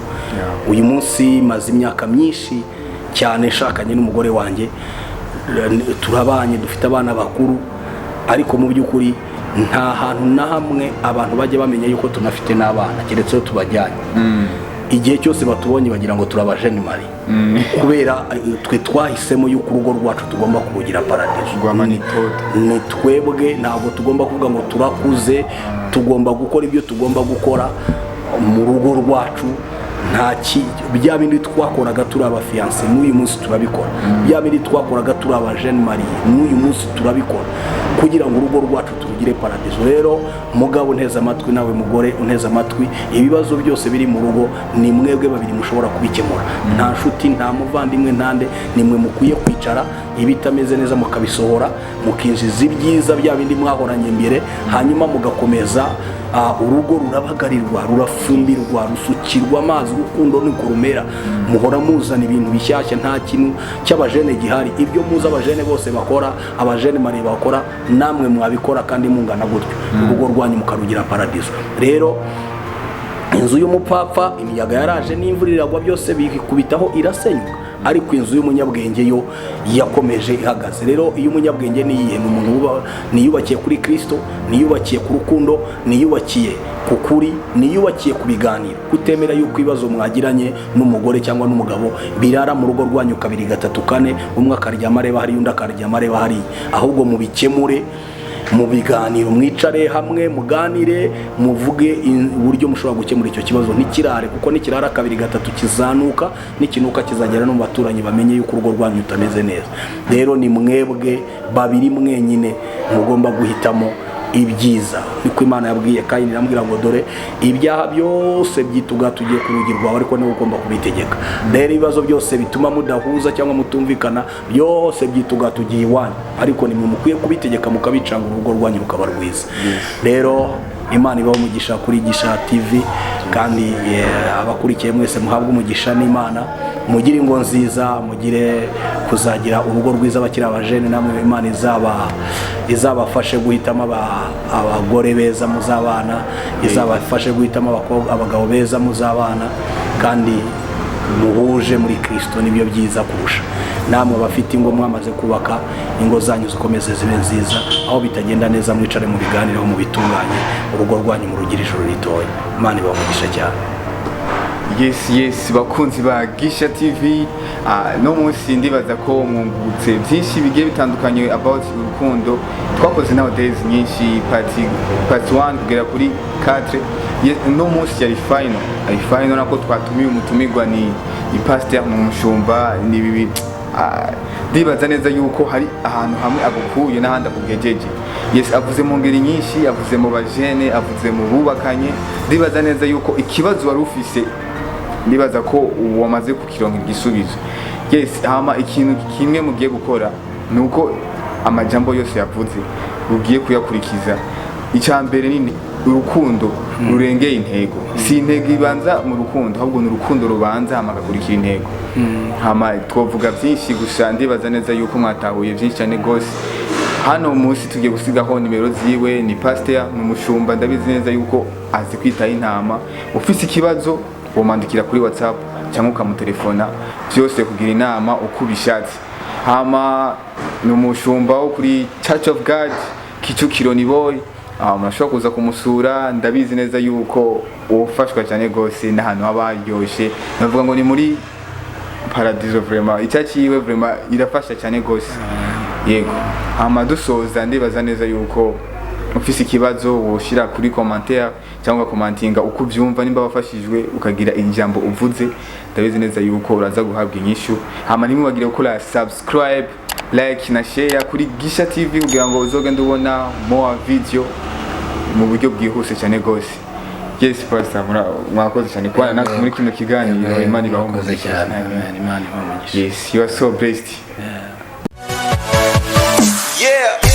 Uyu munsi maze imyaka myinshi cyane shakanye n'umugore wanjye, turabanye, dufite abana bakuru, ariko mu by'ukuri nta hantu na hamwe abantu bajya bamenya yuko tunafite n'abana, keretse yo tubajyanye. Igihe cyose batubonye bagira ngo turabajeni mari, kubera twe twahisemo yuko urugo rwacu tugomba kurugira paradizo. Ni twebwe, ntabwo tugomba kuvuga ngo turakuze, tugomba gukora ibyo tugomba gukora mu rugo rwacu. bya bindi twakoraga turi abafiyanse n'uyu munsi turabikora, bya bindi twakoraga turi abajene mariye n'uyu munsi turabikora, kugira ngo urugo rwacu turugire paradizo. Rero mugabo unteze amatwi, nawe mugore unteze amatwi, ibibazo byose biri mu rugo ni mwebwe babiri mushobora kubikemura. Nta nshuti, nta muvandimwe, ntande, nimwe mukwiye kwicara ibitameze neza mukabisohora, mukinjiza ibyiza bya bindi mwahoranye mbere, hanyuma mugakomeza. Urugo rurabagarirwa, rurafumbirwa, rusukirwa amazi, urukundo niko rumera. Muhora muzana ibintu bishyashya, nta kintu cy'abajene gihari. Ibyo muza abajene bose bakora, abajene mari bakora, namwe mwabikora kandi mungana gutyo, urugo rwanyu mukarugira paradizo. Rero inzu y'umupfapfa imiyaga yaraje n'imvura iragwa, byose bikubitaho irasenyuka, ariko inzu y'umunyabwenge yo yakomeje ihagaze. Rero iyo umunyabwenge niyihe, umuntu niyubakiye kuri Kristo, niyubakiye ku rukundo, niyubakiye ku kuri, niyubakiye ku biganiro, kutemera yuko ibibazo mwagiranye n'umugore cyangwa n'umugabo birara mu rugo rwanyu kabiri gatatu kane, umwe akaryama areba hari, undi akaryama areba hari, ahubwo mubikemure mu biganiro, mwicare hamwe muganire, muvuge uburyo mushobora gukemura icyo kibazo. Ntikirare, kuko nikirara kabiri gatatu kizanuka, n'ikinuka kizagera no mu baturanyi bamenye yuko urugo rwanyu utameze neza. Rero ni mwebwe babiri mwenyine mugomba guhitamo ibyiza. Niko Imana yabwiye Kayini, irambwira ngo dore ibyaha byose byituga tugiye kurugirwa, ariko niwe ugomba kubitegeka. Rero ibibazo byose bituma mudahuza cyangwa mutumvikana, byose byituga tugiye iwanyu, ariko nimwe mukwiye kubitegeka mukabicanga, urugo rwanyu rukaba rwiza. Rero Imana ibaho umugisha kuri Gisha TV, kandi abakurikiye mwese muhabwe umugisha n'Imana, mugire ingo nziza, mugire kuzagira urugo rwiza bakiri abajene, namwe Imana izabafashe guhitamo abagore beza muzabana, izabafashe guhitamo abagabo beza muzabana, kandi muhuje muri Kristo, nibyo byiza kurusha. Namwe bafite ingo mwamaze kubaka, ingo zanyu zikomeze zibe nziza, aho bitagenda neza mwicare mu biganiro, mu bitunganye, urugo rwanyu murugira ijoro ritoya. Imana ibamugisha cyane. Yes, bakunzi ba Gisha TV, no munsi ndibaza ko mwungutse byinshi bigiye bitandukanye about urukundo. Twakoze Nowday nyinshi, part 1 kugera kuri 4. No munsi yari final nako twatumiye umutumirwa ni pastor mu mushumba, ni bibi. Ndibaza neza yuko hari ahantu hamwe agukuye n'ahandi akugejeje. Yes, avuze mu ngeri nyinshi, avuze mu bajene, avuze mu bubakanye. Ndibaza neza yuko ikibazo wari ufise, ndibaza ko wamaze kukironka igisubizo. Yes, hama ikintu kimwe mugiye gukora nuko amajambo yose yavuze ugiye kuyakurikiza. Icyambere ni urukundo rurengeye intego. Si intego ibanza mu rukundo, ahubwo ni urukundo rubanza hamagakurikira intego. Hama twovuga byinshi gusa, ndibaza neza yuko mwatahuye byinshi cyane gose. Hano munsi tugiye gusigaho nimero ziwe, ni pastor mu mushumba, ndabizi neza yuko azi kwitaho intama. Ufise ikibazo womandikira kuri WhatsApp cyangwa ukamutelefona, byose kugira inama uko bishatse. Hama ni umushumba wo kuri Church of God Kicukiro ni boy, murashobora kuza kumusura. Ndabizi neza yuko ufashwa cyane gose n'ahantu habaryoshe, navuga ngo ni muri paradizo. Vraiment icyakiwe vraiment irafasha cyane gose. Yego, hama dusoza, ndibaza neza yuko ufise ikibazo woshira kuri commentaire cyangwa commentinga uko byumva, nimba bafashijwe ukagira ijambo uvuze, ndabizi neza yuko uraza guhabwa inyishu. Hama nimwe bagire gukora subscribe, like na share kuri Gisha TV kugira ngo uzogende ubona more video mu buryo bwihuse cyane gose. Yes, pastor, mwakoze cyane kwa natwe muri kino kiganiro. Imana ibahoze cyane. Imana ibahoze. Yes, you are so blessed. Yeah.